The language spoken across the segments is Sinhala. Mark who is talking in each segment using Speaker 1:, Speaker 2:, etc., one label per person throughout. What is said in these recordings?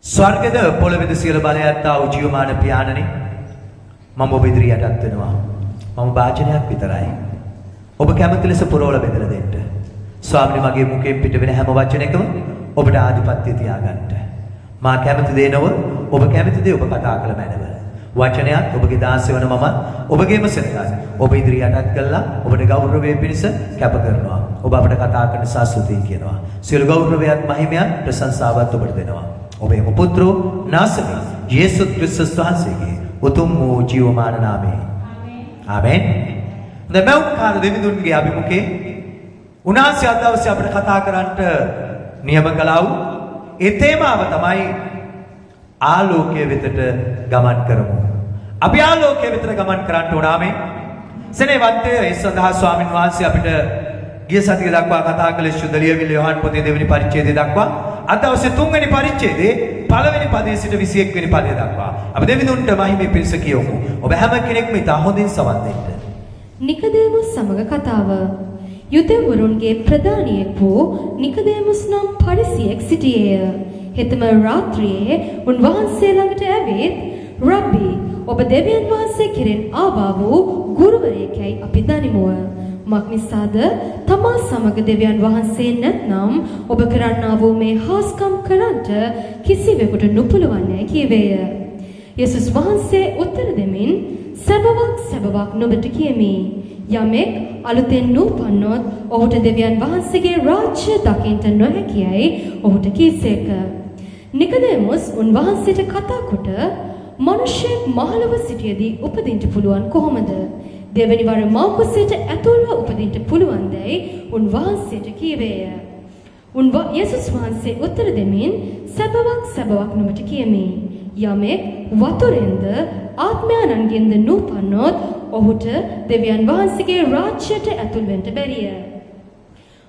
Speaker 1: ස්වර්ගද පොළොවේද සියලු බලයත් ආ වූ ජීවමාන පියාණනි මම ඔබ ඉදිරියටත් වෙනවා. මම වාචනයක් විතරයි. ඔබ කැමති ලෙස පුරවල බෙදලා දෙන්න. ස්වාමීනි මගේ මුඛයෙන් පිට වෙන හැම වචනයකම ඔබට ආධිපත්‍ය තියාගන්න. මා කැමති දේ නොව ඔබ කැමති දේ ඔබ කතා කළ මැනව. වචනයත් ඔබගේ දාසය වන මම ඔබගේම සෙනඟයි. ඔබ ඉදිරියටත් කළා ඔබට ගෞරවය පිණිස කැප කරනවා. ඔබ අපට කතා කරන සාස්තුතියි කියනවා. සියලු ගෞරවයත් මහිමයත් ප්‍රශංසාවත් ඔබට දෙනවා. ඔබේ පුත්‍රෝ නාසරේ යේසුස් ක්‍රිස්තුස් වහන්සේගේ උතුම් වූ ජීවමාන නාමයෙන් ආමෙන්. දෙමව් කාර දෙවිඳුන්ගේ අභිමුඛේ උන්වහන්සේ අද දවසේ අපිට කතා කරන්නට නියම කළා වූ ඒ තේමාව තමයි ආලෝකයේ වෙතට ගමන් කරමු. අපි ආලෝකයේ වෙතට ගමන් කරන්න ඕන ආමෙන්. සෙනෙවත්තේ ඒ සඳහා ස්වාමින් වහන්සේ අපිට ගිය සතියේ දක්වා කතා කළ සුද්ධ ලියවිල්ල යොහන් පොතේ දෙවෙනි පරිච්ඡේදය දක්වා අද දවසේ තුන්වෙනි පරිච්ඡේදයේ පළවෙනි පදයේ සිට 21 වෙනි පදය දක්වා අපි දෙවිඳුන්ට මහිමේ පිණිස කියමු. ඔබ හැම කෙනෙක්ම ඉතා හොඳින් සවන් දෙන්න.
Speaker 2: නිකදේමුස් සමග කතාව. යුදෙවරුන්ගේ ප්‍රධානියෙක් වූ නිකදේමුස් නම් පරිසියෙක් සිටියේය. හෙතම රාත්‍රියේ උන්වහන්සේ ළඟට ඇවිත් රබ්බි ඔබ දෙවියන් වහන්සේ කෙරෙන් ආවා වූ ගුරුවරයෙක්යි අපි දනිමුව. මක්නිසාද තමා සමග දෙවියන් වහන්සේ නැත්නම් ඔබ කරන්නා වූ මේ හාස්කම් කරන්නට කිසිවෙකුට නොපුළුවන්නේ කීවේය. යේසුස් වහන්සේ උත්තර දෙමින් සබවක් නුඹට කියමි. යමෙක් අලුතෙන් නූපන්නොත් ඔහුට දෙවියන් වහන්සේගේ රාජ්‍ය දකින්නට නොහැකියයි ඔහුට කීසේක. නිකදේමුස් උන්වහන්සේට කතා කොට මිනිසෙක් මහලව සිටියේදී උපදින්න පුළුවන් කොහොමද? දෙවැනි වර මව්කුසේට ඇතුල්ව උපදින්න පුළුවන් දැයි උන්වහන්සේට කීවේය. යේසුස් වහන්සේ උත්තර දෙමින් සබවක් නුඹට කියමි. යමෙක් වතුරෙන්ද ආත්මයන්ගෙන්ද නූපන්නොත් ඔහුට දෙවියන් වහන්සේගේ රාජ්‍යයට ඇතුල් වෙන්න බැරිය.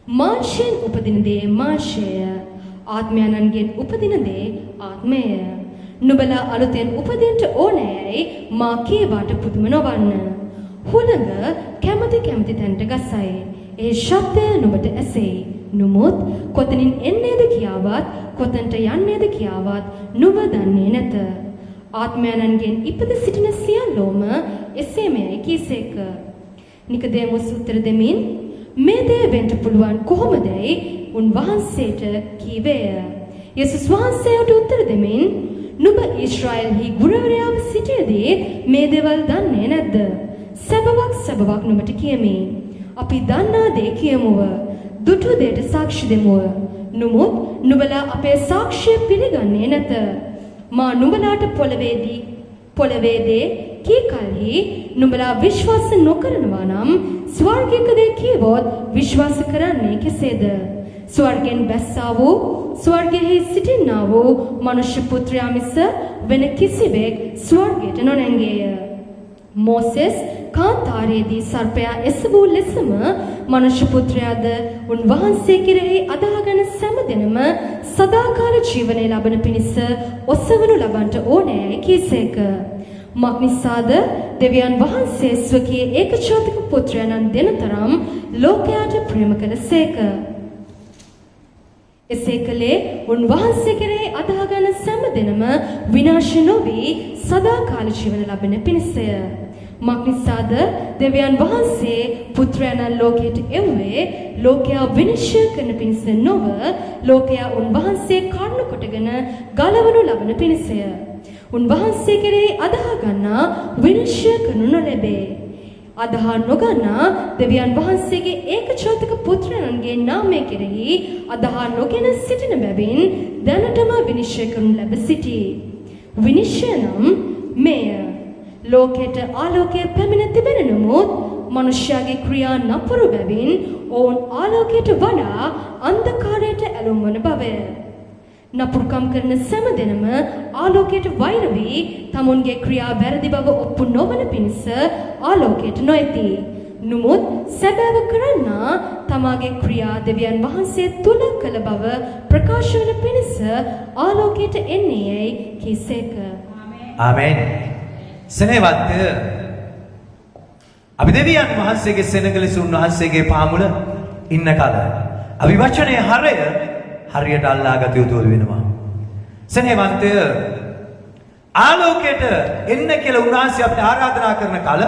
Speaker 2: මාංශයෙන් උපදින දේ මාංශය, ආත්මයන්ගෙන් උපදින දේ ආත්මය. නුඹලා අලුතෙන් උපදින්න ඕනෑයි මා කීවාට පුදුම නොවන්න. හුළඟ කැමති තැනට ගසයි. ඒ ශබ්දය නුඹට ඇසෙයි. නුමුත් කොතනින් එන්නේද කියාවත් කොතනට යන්නේද කියාවත් නුඹ දන්නේ නැත. ආත්මයන්ගෙන් ඉපද සිටින සියල්ලෝම එසේමයි කීසේක. නිකදේමුස් උත්තර දෙමින් මේ දේ වෙන්න පුළුවන් කොහොමදයි උන්වහන්සේට කීවේය. යේසුස් වහන්සේට උත්තර දෙමින් නුඹ ඊශ්‍රායෙල්හි ගුරුවරයාව සිටියේදී මේ දේවල් දන්නේ නැද්ද? සබවක් නුඹට කියමි. අපි දන්නා දේ කියමුව. දුටු දෙයට සාක්ෂි දෙමුව. නුමුත් නුඹලා අපේ සාක්ෂිය පිළිගන්නේ නැත. මා නුඹලාට පොළවේදී කී කලෙහි නුඹලා විශ්වාස නොකරනවා නම් ස්වර්ගයක දේ කීවොත් විශ්වාස කරන්නේ කෙසේද? ස්වර්ගෙන් බැස්සා වූ ස්වර්ගයේ සිටින්නා වූ මනුෂ්‍ය පුත්‍රයා මිස වෙන කිසිවෙක් ස්වර්ගයට නොනැංගේය. මෝසෙස් කාන්තාරයේදී සර්පයා එසවූ ලෙසම මනුෂ්‍ය පුත්‍රයාද උන්වහන්සේ කෙරෙහි අදාගෙන සෑමදෙනම සදාකාල ජීවනය ලබන පිණිස ඔසවනු ලබන්නට ඕනෑයි කීසේක. මක්නිසාද දෙවියන් වහන්සේ ස්වකීය ඒකජාතික පුත්‍රයන්න් දෙන තරම් ලෝකයාට ප්‍රේම කළසේක. එසේ කළේ උන්වහන්සේ කෙරෙහි අදාගෙන සෑමදෙනම විනාශ නොවි සදාකාල ජීවන ලබන පිණිසය. මක්නිසාද දෙවියන් වහන්සේ පුත්‍රයන් ලෝකයට එව්වේ ලෝකයා විනිශ්චය කරන පිණිස නොව ලෝකයා උන්වහන්සේ කරුණ කොටගෙන ගලවනු ලබන පිණිසය. උන්වහන්සේ කෙරෙහි අදහා ගන්නා විනිශ්චය කරනු නොලැබේ. අදහා නොගන්නා දෙවියන් වහන්සේගේ ඒකජාතික පුත්‍රයන්ගේ නාමය කෙරෙහි අදහා නොගෙන සිටින බැවින් දැනටම විනිශ්චය කරනු ලැබ සිටී. විනිශ්චය නම් මෙය. ලෝකයට ආලෝකය පැමිණ තිබෙන නමුත් මනුෂ්‍යයාගේ ක්‍රියා නපුරු බැවින් ඔවුන් ආලෝකයට වඩා අන්ධකාරයට ඇලුම් වන බවය. නපුරුකම් කරන සෑමදෙනම ආලෝකයට වෛර වී තමුන්ගේ ක්‍රියා වැරදි බව ඔප්පු නොවන පිණිස ආලෝකයට නොයති. නමුත් සැබෑව කරන්නා තමාගේ ක්‍රියා දෙවියන් වහන්සේ තුල කළ බව ප්‍රකාශ වන පිණිස ආලෝකයට එන්නේයයි කීසේක.
Speaker 1: ආමෙන්. සෙනෙවත් අපි දෙවියන් වහන්සේගේ සෙනඟ ලෙස උන්වහන්සේගේ පාමුල ඉන්න කාලය අපි වචනේ හරය හරියට අල්ලාගත යුතු වෙනවා. සෙනෙහවන්තය ආලෝකයට එන්න කියලා උන්වහන්සේ අපිට ආරාධනා කරන කල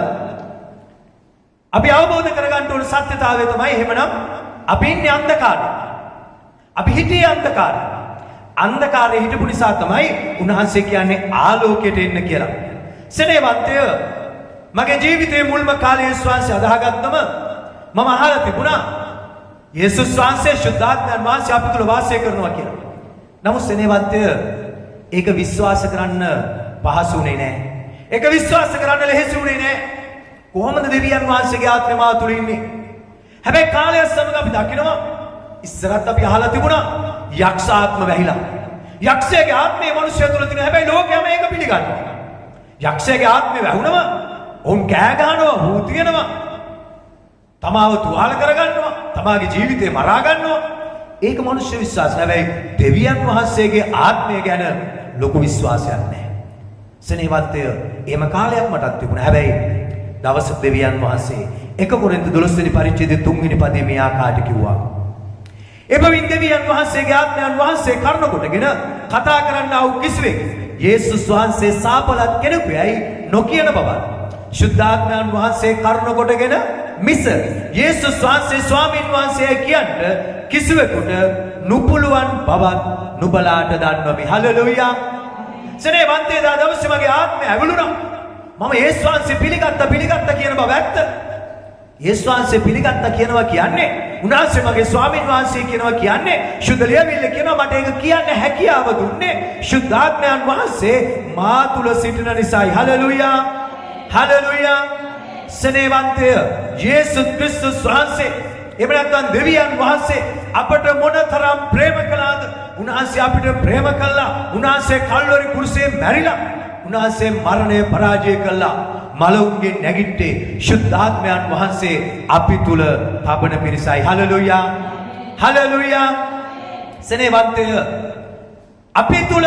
Speaker 1: අපි අවබෝධ කරගන්න ඕන සත්‍යතාවය තමයි එහෙමනම් අපි ඉන්නේ අන්ධකාරේ. අපි හිටියේ අන්ධකාරේ. අන්ධකාරයේ හිටපු නිසා තමයි උන්වහන්සේ කියන්නේ ආලෝකයට එන්න කියලා. සෙනෙහවන්තය මගේ ජීවිතයේ මුල්ම කාලේ යේසුස් වහන්සේ අදාහගත්තම මම අහලා තිබුණා යේසුස් වහන්සේ ශුද්ධාත්මයන් වහන්සේ අපි තුල වාසය කරනවා කියලා. නමුත් සෙනෙහවන්තය ඒක විශ්වාස කරන්න පහසුුනේ නැහැ. ඒක විශ්වාස කරන්න ලෙහෙසිුනේ නැහැ. කොහොමද දෙවියන් වහන්සේගේ ආත්මය මා තුල ඉන්නේ? හැබැයි කාලය සමග අපි දකිනවා ඉස්සරත් අපි අහලා තිබුණා යක්ෂ ආත්ම වැහිලා. යක්ෂයාගේ ආත්මය මිනිස්සු තුල තියෙනවා. හැබැයි ලෝකයම ඒක පිළිගන්නවා. යක්ෂයාගේ ආත්මය වැහුණම ඔවුන් කෑ ගහනවා, හූ තියනවා. තමාව තුවාල කරගන්නවා. තමාගේ ජීවිතේ මරා ගන්නවා. ඒක මිනිස්සු විශ්වාස. හැබැයි දෙවියන් වහන්සේගේ ආත්මය ගැන ලොකු විශ්වාසයක් නැහැ. සෙනෙහවන්තය එහෙම කාලයක් මටත් තිබුණා. හැබැයි දවසක දෙවියන් වහන්සේ 1 කොරින්ත 12 වෙනි පරිච්ඡේදයේ 3 වෙනි පදයේ මේ ආකාරයට කිව්වා. එබැවින් දෙවියන් වහන්සේගේ ආත්මයන් වහන්සේ කරුණ කොටගෙන කතා කරන්නා වූ කිසිවෙක් යේසුස් වහන්සේ සාපලත් කෙනෙකුයයි නොකියන බව. ශුද්ධාත්මයන් වහන්සේ කරුණ කොටගෙන මිස යේසුස් වහන්සේ ස්වාමීන් වහන්සේ කියන්න කිසිවෙකුට නුපුළුවන් බවත් නුබලාට දන්වමි. හලෙලූයා. සෙනෙහවන්තය දා දවසේ මගේ ආත්මය ඇවිලුණා. මම යේසුස් වහන්සේ පිළිගත්තා කියන බව ඇත්ත. යේසුස් වහන්සේ පිළිගත්තා කියනවා කියන්නේ උන්වහන්සේ මගේ ස්වාමීන් වහන්සේ කියනවා කියන්නේ ශුද්ධ ලියවිල්ල කියනවා මට ඒක කියන්න හැකියාව දුන්නේ ශුද්ධාත්මයන් වහන්සේ මා තුල සිටින නිසායි. හලෙලූයා. හලෙලූයා. සෙනෙහවන්තය යේසුස් ක්‍රිස්තුස් වහන්සේ එහෙම නැත්නම් දෙවියන් වහන්සේ අපට මොනතරම් ප්‍රේම කළාද? උන්වහන්සේ අපිට ප්‍රේම කළා. උන්වහන්සේ කල්වරි කුරුසේ මැරිලා උන්වහන්සේ මරණය පරාජය කළා. මලවුන්ගේ නැගිට්ටේ ශුද්ධාත්මයන් වහන්සේ අපි තුල තබන පිරිසයි. හලෙලූයා. හලෙලූයා. සෙනෙහවන්තය අපි තුල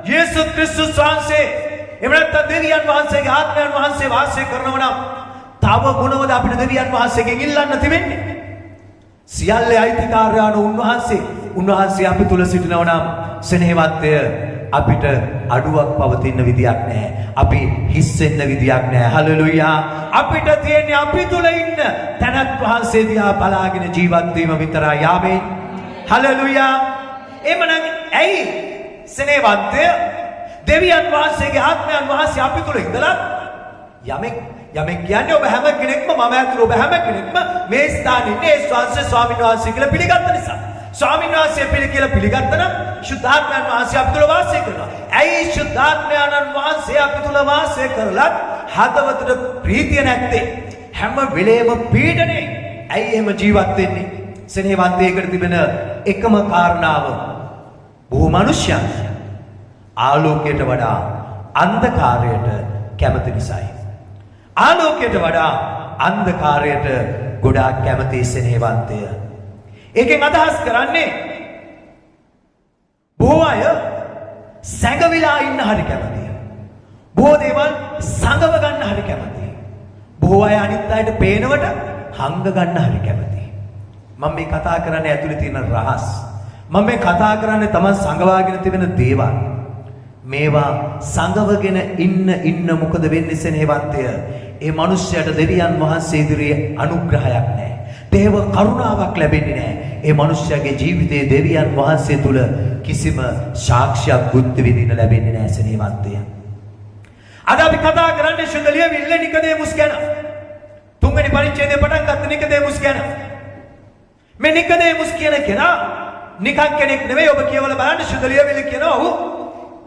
Speaker 1: යේසුස් ක්‍රිස්තුස් වහන්සේ එහෙම නැත්නම් දෙවියන් වහන්සේගේ ආත්මයන් වහන්සේ වාසය කරනවා නම් තව මොනවද අපිට දෙවියන් වහන්සේගෙන් ඉල්ලන්න තිබෙන්නේ? සියල්ලේ අයිතිකාරයන උන්වහන්සේ අපි තුල සිටිනවා නම් සෙනෙහවන්තය අපිට අඩුවක් පවතින විදියක් නැහැ. අපි හිස් වෙන්න විදියක් නැහැ. හලෙලූයා. අපිට තියෙන්නේ අපි තුල ඉන්න තැනත් වහන්සේ දිහා බලාගෙන ජීවත් වීම විතරයි. ආමේන්. හලෙලූයා. එමනම් ඇයි සෙනෙහවන්තය දෙවියන් වහන්සේගේ ආත්මයන් වහන්සේ අපි තුල ඉඳලා යමෙක් කියන්නේ ඔබ හැම කෙනෙක්ම මම ඇතුළු ඔබ හැම කෙනෙක්ම මේ ස්ථානයේ ඉන්නේ ස්වාමීන් වහන්සේ කියලා පිළිගත්ත නිසා. ස්වාමීන් වහන්සේ පිළිගත්තා නම් ශුද්ධාත්මයන් වහන්සේ අපි තුල වාසය කරනවා. ඇයි ශුද්ධාත්මයන් වහන්සේ අපි තුල වාසය කරලත් හදවතට ප්‍රීතිය නැත්තේ? හැම වෙලේම පීඩනේ. ඇයි එහෙම ජීවත් වෙන්නේ? සෙනෙහවන්තයෙකුට තිබෙන එකම කාරණාව බොහෝ මිනිසයන් ආලෝකයට වඩා අන්ධකාරයට කැමති නිසායි. ආලෝකයට වඩා අන්ධකාරයට ගොඩාක් කැමති සෙනෙහවන්තය. ඒකෙන් අදහස් කරන්නේ බොහෝ අය සැඟවිලා ඉන්න හරි කැමතියි. බොහෝ දේවල් සංගව ගන්න හරි කැමතියි. බොහෝ අය අනිත් අයට පේනවට හංග ගන්න හරි කැමතියි. මම මේ කතා කරන්නේ ඇතුලේ තියෙන රහස්. මම මේ කතා කරන්නේ තමන් සංගවාගෙන තිබෙන දේවල්. මේවා සංගවගෙන ඉන්න මොකද වෙන්නේ සෙනෙහවන්තය? ඒ මිනිස්යාට දෙවියන් වහන්සේ ඉදිරියේ අනුග්‍රහයක් නැහැ. දේව කරුණාවක් ලැබෙන්නේ නැහැ. ඒ මිනිස්යාගේ ජීවිතයේ දෙවියන් වහන්සේ තුල කිසිම සාක්ෂියක් බුද්ධ විදින ලැබෙන්නේ නැහැ සෙනෙහවන්තය. අද අපි කතා කරන්නේ ශුද්ධ ලියවිල්ල නිකදේමුස් ගැන. 3 වෙනි පරිච්ඡේදයේ පටන් ගත්ත නිකදේමුස් ගැන. මේ නිකදේමුස් කියන කෙනා නිකන් කෙනෙක් නෙවෙයි. ඔබ කියවලා බලන්න ශුද්ධ ලියවිල්ල කියනවා ඔහු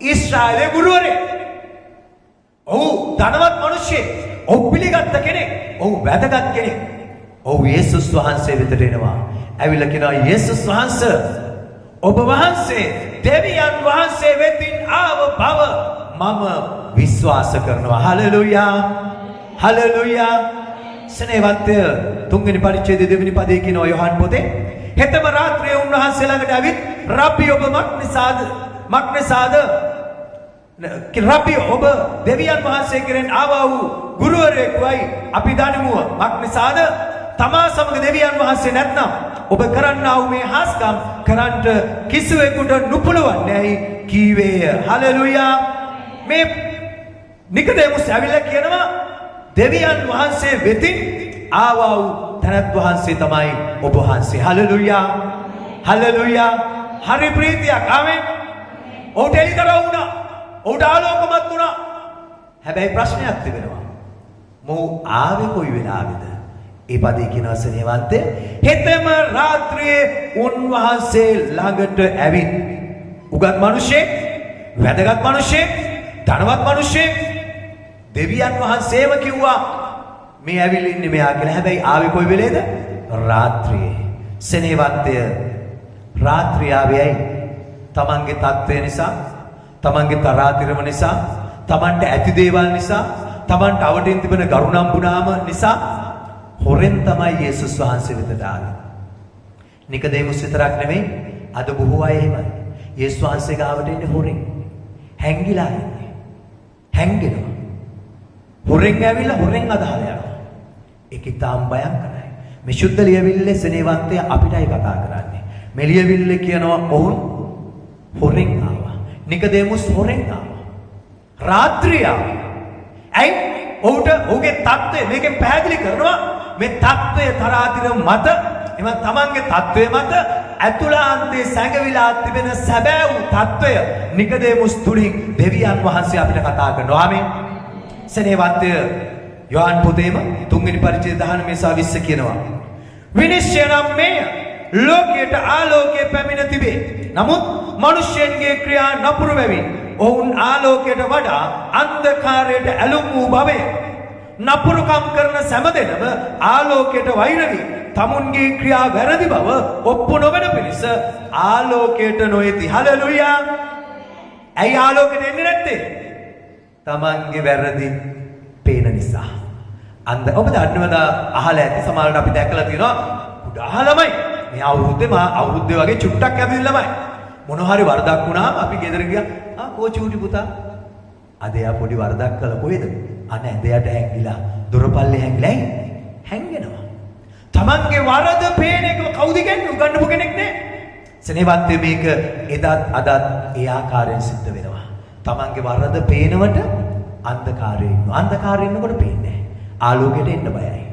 Speaker 1: ඊශ්‍රායලයේ ගුරුවරයෙක්. ඔහු ධනවත් මිනිහෙක්. ඔහු පිළිගත්ත කෙනෙක්. ඔහු වැදගත් කෙනෙක්. ඔහු යේසුස් වහන්සේ වෙතට එනවා. ඇවිල්ලා කියනවා යේසුස් වහන්සේ ඔබ වහන්සේ දෙවියන් වහන්සේ වෙතින් ආව බව මම විශ්වාස කරනවා. හලෙලූයා. හලෙලූයා. සෙනෙහවන්තය 3 වෙනි පරිච්ඡේදයේ 2 වෙනි පදයේ කියනවා යෝහන් පොතේ හෙතම රාත්‍රියේ උන්වහන්සේ ළඟට ඇවිත් රබ්බි ඔබ මක්නිසාද රබ්බි ඔබ දෙවියන් වහන්සේ කෙරෙන් ආවා වූ ගුරුවරයෙකුයි අපි දනිමු. මක්නිසාද තමා සමග දෙවියන් වහන්සේ නැත්නම් ඔබ කරන්නා වූ මේ හාස්කම් කරන්ට කිසිවෙකුට නුපුළවන්නේයි කී කීවේය. හලෙලුයා. මේ නිකදේමුස් ඇවිල්ලා කියනවා දෙවියන් වහන්සේ වෙතින් ආවා වූ තැනැත් වහන්සේ තමයි ඔබ වහන්සේ. හලෙලුයා. හලෙලුයා. හරි ප්‍රීතියක්. ආමෙන්. ඔහුට එළිදරව් වුණා. ඔහුට ආලෝකමත් වුණා. හැබැයි ප්‍රශ්නයක් තිබෙනවා. මොහු ආවේ කොයි වෙලාවේද? ඒ පදේ කියනවා සෙනෙහවන්තය හෙතෙම රාත්‍රියේ උන්වහන්සේ ළඟට ඇවිත් උගත් මිනිසෙක්, වැදගත් මිනිසෙක්, ධනවත් මිනිසෙක් දෙවියන් වහන්සේම කිව්වා මේ ඇවිල්ලා ඉන්නේ මෙයා කියලා. හැබැයි ආවේ කොයි වෙලේද? රාත්‍රියේ. සෙනෙහවන්තය රාත්‍රිය ආවේ ඇයි? තමන්ගේ තත්ත්වය නිසා, තමන්ගේ තරාතිරම නිසා, තමන්ට ඇති දේවල් නිසා, තමන්ට අවටින් තිබෙන ගරුණම්බුනාම නිසා හොරෙන් තමයි යේසුස් වහන්සේ වෙතට ආවේ. නිකදේමුස් විතරක් නෙමෙයි අද බොහෝ අය එහෙමයි. යේසුස් වහන්සේ ගාවට එන්නේ හොරෙන්. හැංගිලා ඉන්නේ. හැංගෙනවා. හොරෙන් ඇවිල්ලා හොරෙන් අදහලා යනවා. ඒක ඊටාම් භයංකරයි. මේ සුද්ධ ලියවිල්ලේ සෙනෙහවන්තය අපිටයි කතා කරන්නේ. මේ ලියවිල්ලේ කියනවා ඔවුන් හොරෙන් ආවා. නිකදේමුස් හොරෙන් ආවා. රාත්‍රිය. ඇයි? ඔහුගේ தත්ත්වය මේකෙන් පැහැදිලි කරනවා මේ தත්ත්වය තරාතිරම මත එම තමන්ගේ தත්ත්වය මත ඇතුළාන්තයේ සැඟවිලා තිබෙන සැබෑ වූ தත්ත්වය නිකදේමුස් තුලින් දෙවියන් වහන්සේ අපිට කතා කරනවා. ආමෙන්. සෙනෙහවන්තය යෝහන් පොතේම 3 වෙනි පරිච්ඡේදය 19 සහ 20 කියනවා. විනිශ්චය නම් මෙය ලෝකයට ආලෝකය පැමිණ තිබේ. නමුත් මිනිස්යන්ගේ ක්‍රියා නපුරු වෙමින් ඔවුන් ආලෝකයට වඩා අන්ධකාරයට ඇලුම් වූ බවේ. නපුරුකම් කරන සෑම ආලෝකයට වෛර වී තමුන්ගේ ක්‍රියා වැරදි බව ඔප්පු නොවන පිණිස ආලෝකයට නොයති. හලෙලුයා. ඇයි ආලෝකයට එන්නේ නැත්තේ? තමන්ගේ වැරදි පේන නිසා. ඔබ දන්නවද අහලා ඇති සමහරවිට අපි දැකලා තියෙනවා කුඩා ළමයි මේ අවුරුද්දේ වගේ චුට්ටක් ඇවිදින ළමයි මොනවා හරි වරදක් වුණාම අපි ගෙදර ගියා කෝචුටි පුතා අද එයා පොඩි වරදක් කළා කොහෙද අනේ ඇඳයට හැංගිලා දොරපල්ලේ හැංගිලා හැංගෙනවා තමන්ගේ වරද පේන එක කවුද කියන්නේ උගන්නපු කෙනෙක් නේ සෙනෙහවන්තය මේක එදත් අදත් ඒ ආකාරයෙන් සිද්ධ වෙනවා තමන්ගේ වරද පේනවට අන්ධකාරයේ ඉන්නවා අන්ධකාරයේ ඉන්නකොට පේන්නේ ආලෝකයට එන්න බයයි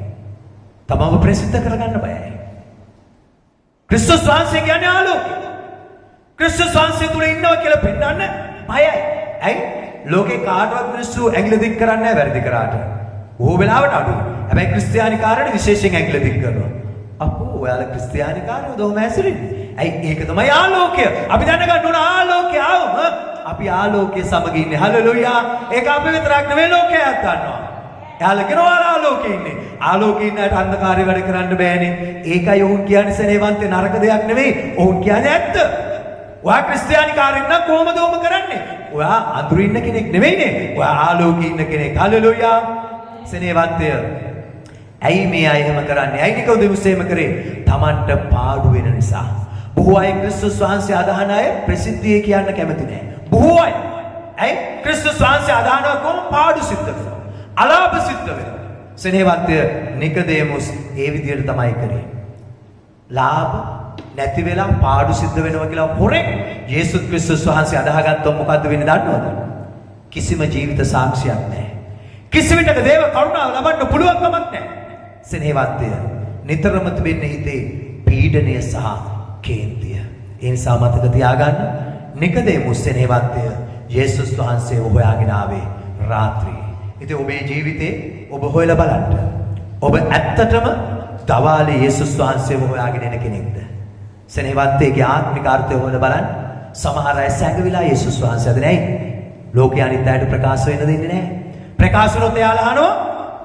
Speaker 1: තමව ප්‍රසිද්ධ කරගන්න බයයි ක්‍රිස්තුස් වහන්සේ කියන්නේ ආලෝකය ක්‍රිස්තුස් වහන්සේ තුල ඉන්නවා කියලා පෙන්නන්න බයයි. ඇයි? ලෝකේ කාටවත් මිනිස්සු ඇඟිලි දික් කරන්නේ නැහැ වැරදි කරාට. බොහෝ වෙලාවට අඩුයි. හැබැයි ක්‍රිස්තියානිකාරයෝ විශේෂයෙන් ඇඟිලි දික් කරනවා. අපෝ ඔයාලා ක්‍රිස්තියානිකාරයෝ දොම ඇසිරෙන්නේ. ඇයි? ඒක තමයි ආලෝකය. අපි දැනගන්න ඕන ආලෝකය ආවම අපි ආලෝකයේ සමග ඉන්නේ. හලෙලුයා. ඒක අපි විතරක් නෙවෙයි ලෝකයත් දන්නවා. එයාලා කියනවා ආලෝකේ ඉන්නේ. ආලෝකේ ඉන්නට අන්ධකාරය වැඩ කරන්න බෑනේ. ඒකයි ඔවුන් කියන්නේ සෙනෙහවන්තේ නරක දෙයක් නෙවෙයි. ඔවුන් කියන්නේ ඇත්ත. ඔයා ක්‍රිස්තියානිකාරයෙක් නම් කොහොමද ඔම කරන්නේ? ඔයා අඳුරින් ඉන්න කෙනෙක් නෙවෙයිනේ. ඔයා ආලෝකේ ඉන්න කෙනෙක්. හලෙලුයා. සෙනෙහවන්තය. ඇයි මේ අය එහෙම කරන්නේ? ඇයි නිකෝදෙමුස් එහෙම කරේ? Tamanට පාඩු වෙන නිසා. බොහෝ අය ක්‍රිස්තුස් වහන්සේ අදහන අය ප්‍රසිද්ධියේ කියන්න කැමති නෑ. බොහෝ අය. ඇයි? ක්‍රිස්තුස් වහන්සේ අදහනවා කොහොම පාඩු සිද්ධ වෙනවා. අලාභ සිද්ධ වෙනවා. සෙනෙහවන්තය නිකෝදෙමුස් ඒ විදිහට තමයි කරේ. ලාභ නැති වෙලා පාඩු සිද්ධ වෙනවා කියලා හොරෙන් යේසුස් ක්‍රිස්තුස් වහන්සේ අදහගත්තොත් මොකද්ද වෙන්නේ දන්නවද? කිසිම ජීවිත සාක්ෂියක් නැහැ. කිසිවිටක දේව කරුණාව ලබන්න පුළුවන් කමක් නැහැ. සෙනෙහවන්තය නිතරම තිබෙන්නේ හිතේ පීඩනය සහ කේන්තිය. ඒ නිසා මතක තියාගන්න නිකෝදෙමුස් සෙනෙහවන්තය යේසුස් වහන්සේව හොයාගෙන ආවේ රාත්‍රියේ. ඉතින් ඔබේ ජීවිතේ ඔබ හොයලා බලන්න. ඔබ ඇත්තටම දවාලේ යේසුස් වහන්සේව හොයාගෙන එන කෙනෙක්ද? සෙනෙහවන්තයේ ආත්මික අර්ථය හොයලා බලන්න. සමහර අය සැඟවිලා යේසුස් වහන්සේ අද නැයි. ලෝකයේ අනිත් අයට ප්‍රකාශ වෙන්න දෙන්නේ නැහැ. ප්‍රකාශ වුණොත් එයාලා අහනවා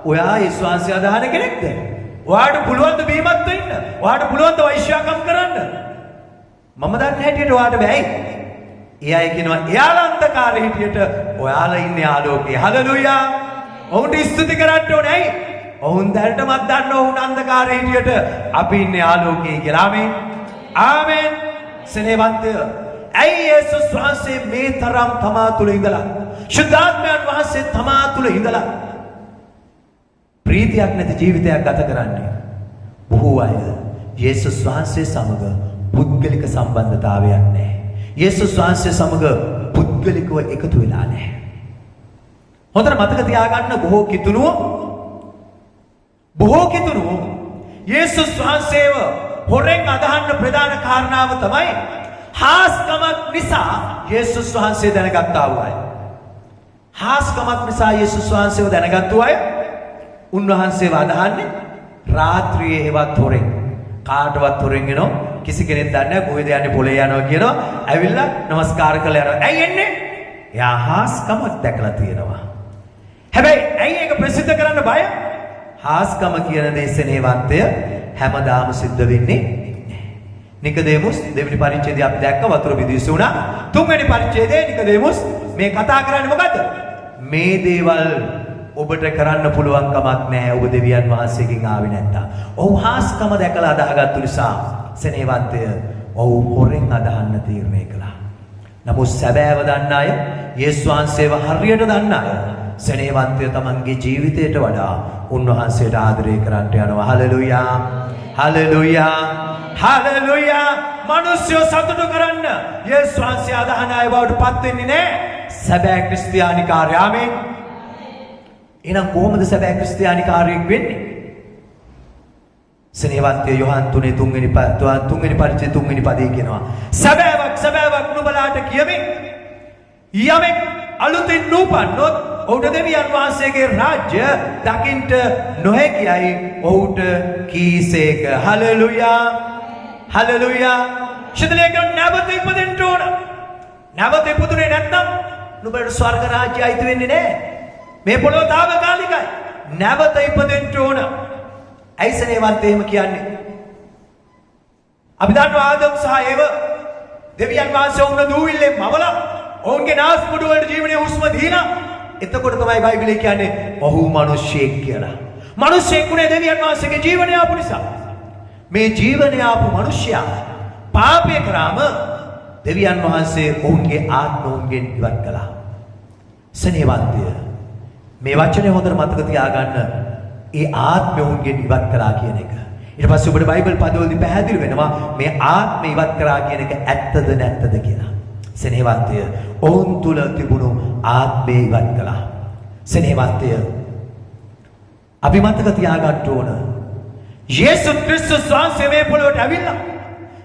Speaker 1: ඔයා යේසුස් වහන්සේ අදහන කෙනෙක්ද? ඔයාට පුළුවන් ද බීමත් වෙන්න? ඔයාට පුළුවන් ද වෛශ්‍යාකම් කරන්න? මම දන්නේ හැටියට ඔයාට බෑයි. ඒ අය කියනවා එයාලා අන්ධකාරයේ හිටියට ඔයාලා ඉන්නේ ආලෝකයේ. හලෙලුයා. ඔවුන්ට ස්තුති කරන්න ඕනේ. ඇයි? ඔවුන් දැනටමත් දන්න ඔවුන් අන්ධකාරයේ හිටියට අපි ඉන්නේ ආලෝකයේ කියලා. ආමේන්. ආමෙන්. සෙනෙහවන්තය ඇයි යේසුස් වහන්සේ මේ තරම් තමා තුළ ඉඳලා ශුද්ධාත්මයන් වහන්සේ තමා තුළ ඉඳලා ප්‍රීතියක් නැති ජීවිතයක් ගත කරන්නේ? බොහෝ අය යේසුස් වහන්සේ සමග පුද්ගලික සම්බන්ධතාවයක් නැහැ. යේසුස් වහන්සේ සමග පුද්ගලිකව එකතු වෙලා නැහැ. හොඳට මතක තියාගන්න බොහෝ කිතුණු යේසුස් වහන්සේව හොරෙන් අදහන්න ප්‍රධාන කාරණාව තමයි හාස්කමක් නිසා යේසුස් වහන්සේ දැනගත්තා වූ අය. හාස්කමක් නිසා යේසුස් වහන්සේව දැනගත්තු අය උන්වහන්සේව අදහන්නේ රාත්‍රියේ හෙවත් හොරෙන්. කාටවත් හොරෙන් එනවා කිසි කෙනෙක් දන්නේ නැහැ කොහෙද යන්නේ පොලේ යනවා කියනවා. ඇවිල්ලා নমස්කාර කරලා යනවා. ඇයි එන්නේ? එයා හාස්කමක් දැකලා තියෙනවා. හැබැයි ඇයි ඒක ප්‍රසිද්ධ කරන්න බය? හාස්කම කියන දේශනේවන්තය හැමදාම සිද්ධ වෙන්නේ නැහැ. නිකදේමුස් දෙවෙනි පරිච්ඡේදය අපි දැක්ක වතුර බිඳිසු වුණා. තුන්වෙනි පරිච්ඡේදයේ නිකදේමුස් මේ කතා කරන්නේ මොකද්ද? මේ දේවල් ඔබට කරන්න පුළුවන් කමක් නැහැ ඔබ දෙවියන් වහන්සේගෙන් ආවේ නැත්තම්. ඔව් හාස්කම දැකලා අදහගත්තු නිසා සෙනෙහවන්තය ඔව් හොරෙන් අදහන්න තීරණය කළා. නමුත් සැබෑව දන්න අය යේසුස් වහන්සේව හරියට දන්න අය සෙනෙහවන්තය තමන්ගේ ජීවිතයට වඩා උන්වහන්සේට ආදරය කරන්නට යනවා. Hallelujah hallelujah hallelujah. මිනිස්සු සතුටු කරන්න යේසුස් වහන්සේ අදහන අය බවට පත් වෙන්නේ නැහැ. සැබෑ ක්‍රිස්තියානිකාරය. ආමේන්. එහෙනම් කොහොමද සැබෑ ක්‍රිස්තියානිකාරයෙක් වෙන්නේ? සෙනෙහවන්තය යොහන් 3:3 පරිච්ඡේදය 3 පදයේ කියනවා සැබෑවක් නුඹලාට කියමි යමෙක් අලුතින් නූපන්නොත් ඔහුට දෙවියන් වහන්සේගේ රාජ්‍ය දකින්ට නොහැකියයි ඔහුට කීසේක. Hallelujah hallelujah. ශිතලයක නැවත ඉපදෙන්න ඕන. නැවත ඉපදුනේ නැත්නම් නුඹට ස්වර්ග රාජ්‍යය අයිති වෙන්නේ නැහැ. මේ පොළොව తాවකාලිකයි. නැවත ඉපදෙන්න ඕන. ඇයි සෙනෙහවන්තය එහෙම කියන්නේ? අපි දන්නවා ආදම් සහ ඒව දෙවියන් වහන්සේ වුණ දූවිල්ලෙන් මවලා ඔවුන්ගේ නාස්පුඩු වලට ජීවනයේ හුස්ම දීලා එතකොට තමයි බයිබලයේ කියන්නේ ඔහු මිනිසෙක් කියලා. මිනිසෙක් උනේ දෙවියන් වහන්සේගේ ජීවනය ආපු නිසා. මේ ජීවනය ආපු මිනිසයා පාපය කරාම දෙවියන් වහන්සේ ඔවුන්ගේ ආත්ම ඔවුන්ගෙන් ඉවත් කළා. සෙනෙහවන්තය මේ වචනේ හොඳට මතක තියාගන්න. ඒ ආත්මය ඔවුන්ගෙන් ඉවත් කළා කියන එක. ඊට පස්සේ ඔබට බයිබල් පදවලදී පැහැදිලි වෙනවා මේ ආත්මය ඉවත් කරා කියන එක ඇත්තද නැත්තද කියලා. සෙනෙහවන්තය ඔවුන් තුල තිබුණු ආත්මය ඉවත් කළා. සෙනෙහවන්තය අපි මතක තියාගන්න ඕන යේසුස් ක්‍රිස්තුස් වහන්සේ මේ පොළොවට ඇවිල්ලා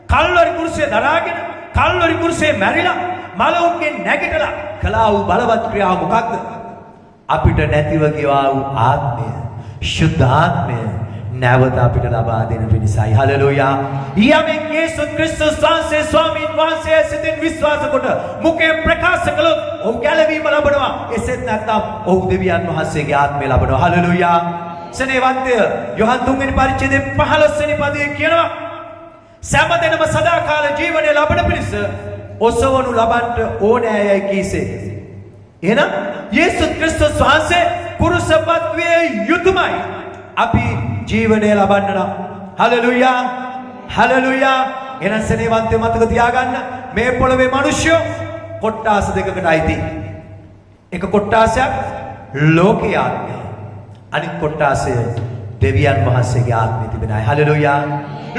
Speaker 1: කල්වරි කුරුසයේ දරාගෙන කල්වරි කුරුසයේ මැරිලා මලවුන්ගෙන් නැගිටලා කළා වූ බලවත් ක්‍රියාව මොකක්ද? අපිට නැතිව ගියා වූ ආත්මය ශුද්ධාත්මය නැවත අපිට ලබා දෙන පිණිසයි. හලෙලූයා. යමෙක් යේසුස් ක්‍රිස්තුස් වහන්සේ ස්වාමීන් වහන්සේ සිතින් විශ්වාස කොට මුඛයෙන් ප්‍රකාශ කළොත් ඔහු ගැලවීම ලබනවා. එසේත් නැත්නම් ඔහු දෙවියන් වහන්සේගේ ආත්මය ලබනවා. හලෙලූයා. සෙනෙහවන්තය යොහන් 3 වෙනි පරිච්ඡේදයේ 15 වෙනි පදයේ කියනවා සෑමදෙනම සදාකාල ජීවනය ලබන පිණිස ඔසවනු ලබන්නට ඕනෑයයි කීසේ. එහෙනම් යේසුස් ක්‍රිස්තුස් වහන්සේ කුරුසපත් වේ යුතුයමයි අපි ජීවනය ලබන්න නම්. Hallelujah hallelujah. එහෙනම් සෙනෙහවන්තය මතක තියාගන්න මේ පොළවේ මිනිස්සු කොට්ටාස දෙකකට අයිති. එක කොට්ටාසයක් ලෝකීය ආත්මය. අනිත් කොට්ටාසය දෙවියන් වහන්සේගේ ආත්මය තිබෙන අය. හලෙලූයා.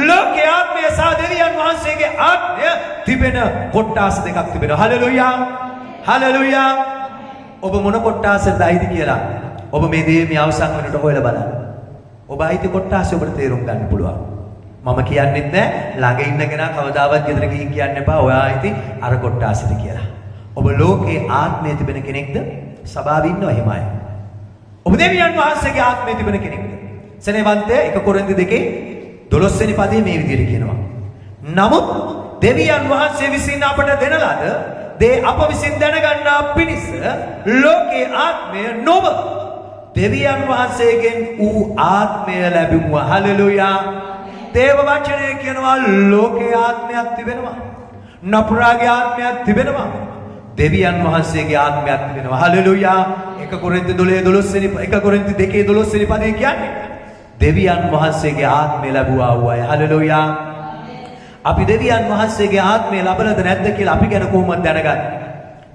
Speaker 1: ලෝකීය ආත්මය සහ දෙවියන් වහන්සේගේ ආත්මය තිබෙන කොට්ටාස දෙකක් තිබෙනවා. Hallelujah hallelujah. ඔබ මොන කොට්ටාසෙද අයිති කියලා ඔබ මේ දේ මේ අවසන් වෙනකොට හොයලා බලන්න. ඔබ අයිති කොට්ටාසෙ ඔබට තේරුම් ගන්න පුළුවන්. මම කියන්නෙත් නෑ ළඟ ඉන්න කෙනා කවදාවත් ගෙදර ගිහින් කියන්න එපා ඔයා අයිති අර කොට්ටාසෙට කියලා. ඔබ ලෝකේ ආත්මය තිබෙන කෙනෙක්ද? සබාවේ ඉන්නව එහෙමයි. ඔබ දෙවියන් වහන්සේගේ ආත්මය තිබෙන කෙනෙක්ද? සෙනෙහවන්තය 1 කොරින්ති 2:12 වෙනි පදයේ මේ විදිහට කියනවා. නමුත් දෙවියන් වහන්සේ විසින් අපට දෙන ලද දේ අප විසින් දැනගන්නා පිණිස ලෝකේ ආත්මය නොව දෙවියන් වහන්සේගෙන් ඌ ආත්මය ලැබුවා. හලෙලූයා. දේව වචනය කියනවා ලෝකේ ආත්මයක් තිබෙනවා. නපුරාගේ ආත්මයක් තිබෙනවා. දෙවියන් වහන්සේගේ ආත්මයක් තිබෙනවා. හලෙලූයා. 1 කොරින්ති 2:12 වෙනි පදේ කියන්නේ දෙවියන් වහන්සේගේ ආත්මය ලැබුවා වූ අය. හලෙලූයා. අපි දෙවියන් වහන්සේගේ ආත්මය ලබලද නැද්ද කියලා අපි ගැන කොහොමද දැනගන්නේ?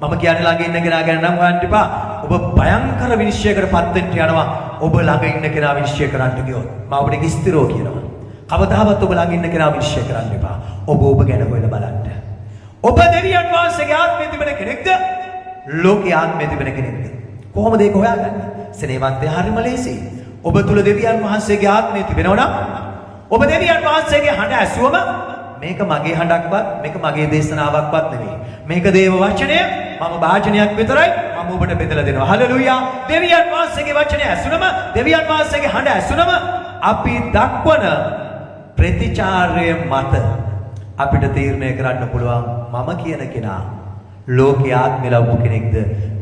Speaker 1: මම කියන්නේ ළඟ ඉන්න කෙනා ගැන නම් හොයන්න එපා. ඔබ භයංකර විනිශ්චයකටපත් වෙන්න යනවා. ඔබ ළඟ ඉන්න කෙනා විනිශ්චය කරන්න ගියොත් මම ඔබට ස්ථිරව කියනවා. කවදාවත් ඔබ ළඟ ඉන්න කෙනා විනිශ්චය කරන්න එපා. ඔබ ගැන හොයලා බලන්න. ඔබ දෙවියන් වහන්සේගේ ආත්මය තිබෙන කෙනෙක්ද? ලෝකයේ ආත්මය තිබෙන කෙනෙක්ද? කොහොමද ඒක හොයාගන්නේ? සෙනෙහවන්තය හරිම ලේසි. ඔබ තුල දෙවියන් වහන්සේගේ ආත්මය තිබෙනවා නම් ඔබ දෙවියන් වහන්සේගේ හඬ ඇසුවම මේක මගේ හඬක්වත් මේක මගේ දේශනාවක්වත් නෙවෙයි. මේක දේව වචනය මම වාචනයක් විතරයි මම ඔබට බෙදලා දෙනවා. හලෙලූයා. දෙවියන් වහන්සේගේ වචනය ඇසුනම දෙවියන් වහන්සේගේ හඬ ඇසුනම අපි දක්වන ප්‍රතිචාරය මත අපිට තීරණය කරන්න පුළුවන් මම කියන කෙනා ලෝකයේ ආත්මය ලැබු කෙනෙක්ද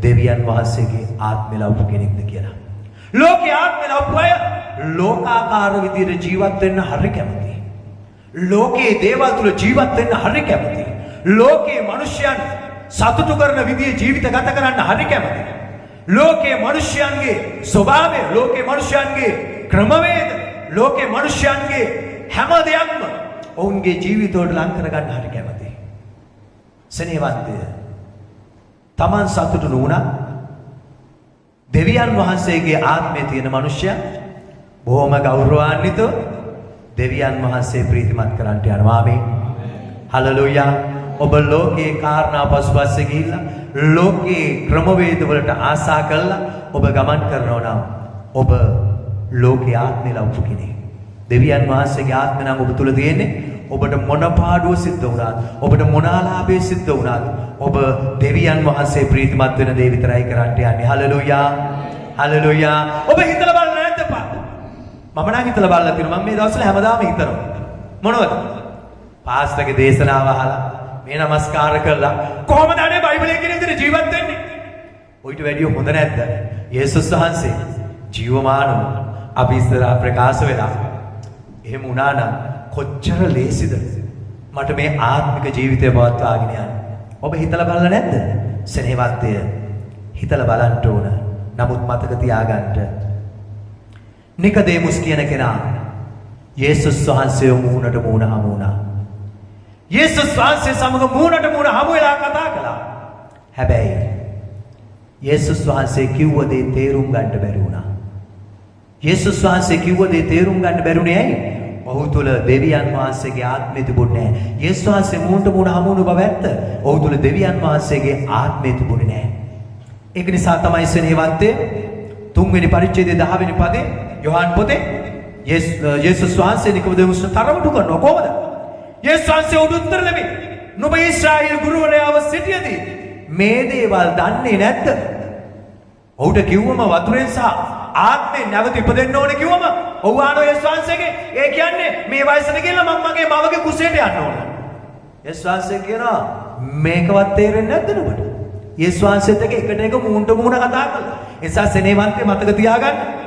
Speaker 1: දෙවියන් වහන්සේගේ ආත්මය ලැබු කෙනෙක්ද කියලා. ලෝකයේ ආත්මය ලැබු අය ලෝකාකාර විදිහට ජීවත් වෙන්න හරි කැමතියි. ලෝකයේ දේවල් තුල ජීවත් වෙන්න හරි කැමතියි. ලෝකයේ මිනිසයන් සතුටු කරන විදිහේ ජීවිත ගත කරන්න හරි කැමතියි. ලෝකයේ මිනිසයන්ගේ ස්වභාවය, ලෝකයේ මිනිසයන්ගේ ක්‍රමවේද, ලෝකයේ මිනිසයන්ගේ හැම දෙයක්ම ඔවුන්ගේ ජීවිතවලට ලං කරගන්න හරි කැමතියි. සෙනෙහවන්තය තමන් සතුටු නුණා දෙවියන් වහන්සේගේ ආත්මය තියෙන මිනිසයා බොහොම ගෞරවාන්විතව දෙවියන් වහන්සේ ප්‍රීතිමත් කරන්නට යනවා. ආමේන්. හලෙලූයා. ඔබ ලෝකේ කාරණා පසුපස්සේ ගිහිල්ලා ලෝකේ ක්‍රමවේද වලට ආසා කළා ඔබ ගමන් කරනවා නම් ඔබ ලෝකේ ආත්මය ලබපු කෙනෙක්. දෙවියන් වහන්සේගේ ආත්මය නම් ඔබ තුල තියෙන්නේ. ඔබට මොන පාඩුව සිද්ධ වුණත් ඔබට මොන ආලාභය සිද්ධ වුණත් ඔබ දෙවියන් වහන්සේ ප්‍රීතිමත් වෙන දේ විතරයි කරන්නට යන්නේ. හලෙලූයා. හලෙලූයා. ඔබ හිතලා බලන්න නැද්දපා? මම නම් හිතලා බලලා තියෙනවා. මම මේ දවස්වල හැමදාම හිතනවා. මොනවද? පාස්ටර්ගේ දේශනාව අහලා මේ නමස්කාර කළා. කොහොමද අනේ බයිබලයේ කියන විදිහට ජීවත් වෙන්නේ? ඔයිට වැඩිය හොඳ නැද්ද? යේසුස් වහන්සේ ජීවමානව අපි ඉස්සරහා ප්‍රකාශ වෙලා එහෙම වුණා නම් කොච්චර ලේසිද මට මේ ආත්මික ජීවිතය පවත්වාගෙන යන්න. ඔබ හිතලා බලලා නැද්ද? සෙනෙහවන්තය හිතලා බලන්න ඕන. නමුත් මතක තියාගන්න නිකදේමුස් කියන කෙනා යේසුස් වහන්සේ මූණට මූණ හමු වුණා. යේසුස් වහන්සේ සමග මූණට මූණ හමු වෙලා කතා කළා. හැබැයි යේසුස් වහන්සේ කිව්ව දේ තේරුම් ගන්න බැරි වුණා. යේසුස් වහන්සේ කිව්ව දේ තේරුම් ගන්න බැරුනේ ඇයි? ඔහු තුල දෙවියන් වහන්සේගේ ආත්මය තිබුණේ නැහැ. යේසුස් වහන්සේ මූණට මූණ හමු වුණ බව ඇත්ත. ඔහු තුල දෙවියන් වහන්සේගේ ආත්මය තිබුණේ නැහැ. ඒක නිසා තමයි සෙනෙහවන්තේ 3 වෙනි පරිච්ඡේදයේ 10 වෙනි පදේ යෝහන් පොතේ යේසුස් වහන්සේ නිකොදෙමුස් තරමටු කරනවා. කොහොමද? යේසුස් වහන්සේ උත්තර දෙමි. නුඹ ඊශ්‍රායෙල් ගුරුවරයාව සිටියදී මේ දේවල් දන්නේ නැද්ද? ඔහුට කිව්වම වතුරෙන් සහ ආත්මෙන් නැවත ඉපදෙන්න ඕනේ කිව්වම ඔහු ආනෝ යේසුස් වහන්සේගේ ඒ කියන්නේ මේ වයසට ගිහලා මම මගේ මවගේ කුසයට යන්න ඕන. යේසුස් වහන්සේ කියනවා මේකවත් තේරෙන්නේ නැද්ද නුඹට? යේසුස් වහන්සේත් එක්ක එකට එක මූණට මූණ කතා කළා. ඒ නිසා සෙනෙහවන්තේ මතක තියාගන්න.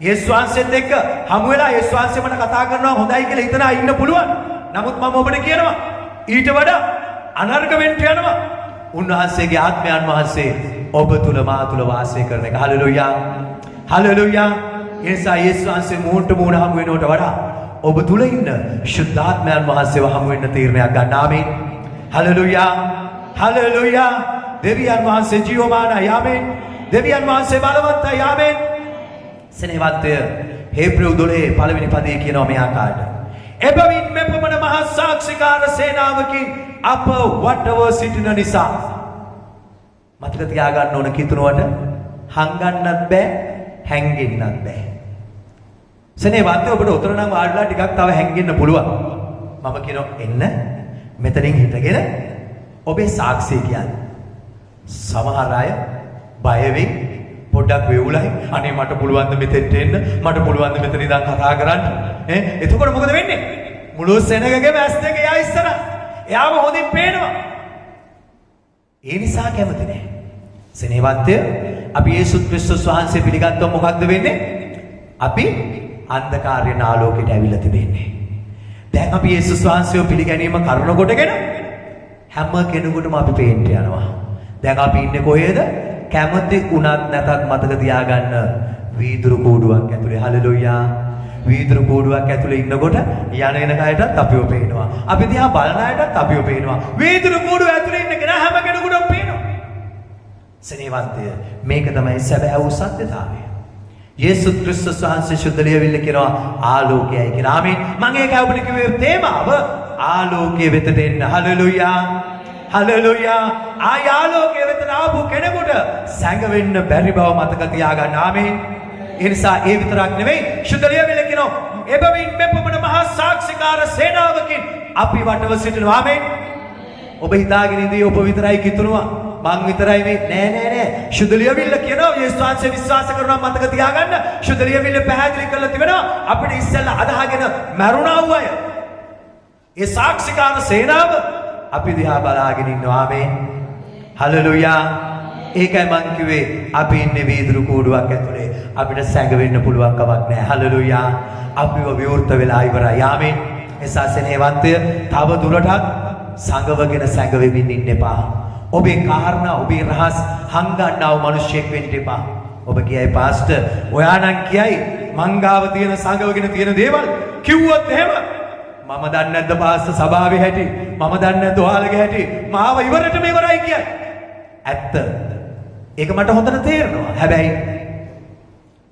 Speaker 1: යේසුස් වහන්සේත් එක්ක හමු වෙලා යේසුස් වහන්සේ මට කතා කරනවා හොඳයි කියලා හිතනා ඉන්න පුළුවන්. නමුත් මම ඔබට කියනවා ඊට වඩා අනර්ග වෙන්න යනවා. උන්වහන්සේගේ ආත්මයන් වහන්සේ ඔබ තුල මා තුල වාසය කරන එක. හලෙලූයා. හලෙලූයා. ඒ නිසා යේසුස් වහන්සේ මූණට මූණ හමු වෙනවට වඩා ඔබ තුල ඉන්න ශුද්ධාත්මයන් වහන්සේව හමු වෙන්න තීරණයක් ගන්න. ආමේන්. හලෙලූයා. හලෙලූයා. දෙවියන් වහන්සේ ජීවමානයි. ආමේන්. දෙවියන් වහන්සේ බලවන්තයි. ආමේන්. සෙනෙහවන්තය හේබ්‍රෙව් 12 පළවෙනි පදයේ කියනවා මේ ආකාරයට. එබැවින් මෙපමණ මහා සාක්ෂිකාර සේනාවකින් අප වටව සිටින නිසා මතක තියාගන්න ඕන කිතුනුවට හංගන්නත් බෑ හැංගෙන්නත් බෑ. සෙනෙහවන්තය ඔබට උතර නම් වාඩිලා ටිකක් තව හැංගෙන්න පුළුවන්. මම කියනවා එන්න මෙතනින් හිටගෙන ඔබේ සාක්ෂිය කියන්නේ. සමහර අය බය වෙයි පොඩ්ඩක් වේවුලයි අනේ මට පුළුවන් ද මෙතෙන්ට එන්න මට පුළුවන් ද මෙතන ඉඳන් කතා කරන්න එතකොට මොකද වෙන්නේ මුළු සෙනගගේ ඇස් දෙක එයා ඉස්සර එයාම හොඳින් පේනවා ඒ නිසා කැමති නෑ සෙනෙහවන්තය අපි යේසුස් ක්‍රිස්තුස් වහන්සේ පිළිගත්තොත් මොකක්ද වෙන්නේ අපි අන්ධකාරයෙන් ආලෝකයට ඇවිල්ලා තිබෙන්නේ දැන් අපි යේසුස් වහන්සේව පිළිගැනීම කරන කොටගෙන හැම කෙනෙකුටම අපි පේන්න යනවා දැන් අපි ඉන්නේ කොහෙද කැමති උනත් නැතත් මතක තියාගන්න වීදුරු කූඩුවක් ඇතුලේ හලෙලූයා වීදුරු කූඩුවක් ඇතුලේ ඉන්නකොට යන එන කයටත් අපිව පේනවා අපි දිහා බලන අයටත් අපිව පේනවා වීදුරු කූඩුව ඇතුලේ ඉන්න කෙනා හැම කෙනෙකුටම පේනවා සෙනෙහවන්තය මේක තමයි සැබෑ වූ සත්‍යතාවය යේසුස් ක්‍රිස්තුස් වහන්සේ ශුද්ධ ලියවිල්ල කියනවා ආලෝකයයි කියලා ආමේන් මම ඒක ඔබට කිව්වේ තේමාව ආලෝකයේ වෙතට එන්න හලෙලූයා හලෙලූයා ආලෝකයේ වෙතට ආපු කෙනෙකුට සැඟවෙන්න බැරි බව මතක තියාගන්න. ආමේන්. ඒ නිසා ඒ විතරක් නෙවෙයි ශුද්ධ ලියවිල්ල කියනවා එබැවින් මෙපමණ මහා සාක්ෂිකාර සේනාවකින් අපි වටව සිටිනවා. ආමේන්. ඔබ හිතාගෙන ඉඳී ඔබ විතරයි කිතුරුවා මං විතරයි මේ නෑ ශුද්ධ ලියවිල්ල කියනවා යේසුස් වහන්සේ විශ්වාස කරනවා මතක තියාගන්න. ශුද්ධ ලියවිල්ල පැහැදිලි කරලා තිබෙනවා අපිට ඉස්සෙල්ලා අදහගෙන මරුණා වූ අය. ඒ සාක්ෂිකාර සේනාව අපි දිහා බලාගෙන ඉන්නවා. ආමේන්. හලෙලූයා. ඒකයි මං කිව්වේ අපි ඉන්නේ වීදුරු කූඩුවක් ඇතුලේ. අපිට සැඟවෙන්න පුළුවන් කමක් නැහැ. හලෙලූයා. අපිව විවෘත වෙලා ඉවරයි. ආමේන්. එසා සෙනෙහවන්තය තව දුරටත් සංගවගෙන සැඟවෙමින් ඉන්න එපා. ඔබේ කාරණා ඔබේ රහස් හංගන්නව මිනිස්සෙක් වෙන්න එපා. ඔබ කියයි පාස්ටර් ඔයා නම් කියයි මංගාව තියෙන සංගවගෙන තියෙන දේවල් කිව්වොත් එහෙම මම දන්නේ නැද්ද පාස්ටර් සභාවේ හැටි මම දන්නේ නැද්ද ඔයාලගේ හැටි මාව ඉවරටම ඉවරයි කියයි. ඇත්ත. ඒක මට හොඳට තේරෙනවා. හැබැයි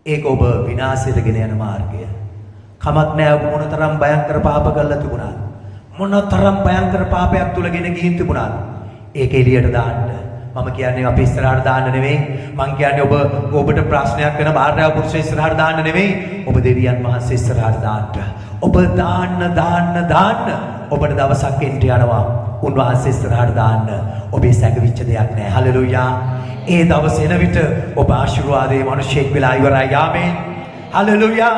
Speaker 1: ඒක ඔබ විනාශයට ගෙන යන මාර්ගය. කමක් නැහැ ඔබ මොනතරම් භයංකර පාප කළා තිබුණාද? මොනතරම් භයංකර පාපයක් තුල ගෙන ගිහින් තිබුණාද? ඒක එළියට දාන්න. මම කියන්නේ අපි ඉස්සරහට දාන්න නෙමෙයි. මං කියන්නේ ඔබට ප්‍රශ්නයක් වෙන භාර්යාව පුරුෂය ඉස්සරහට දාන්න නෙමෙයි. ඔබ දෙවියන් වහන්සේ ඉස්සරහට දාන්න. ඔබ දාන්න ඔබට දවසක් එන්න යනවා. උන්වහන්සේ ඉස්සරහට දාන්න. ඔබේ සැකවිච්ච දෙයක් නැහැ. හලෙලූයා. ඒ දවස එන විට ඔබ ආශිර්වාදයේ මිනිසෙක් වෙලා ඉවරයි. ආමේන්. හලෙලූයා.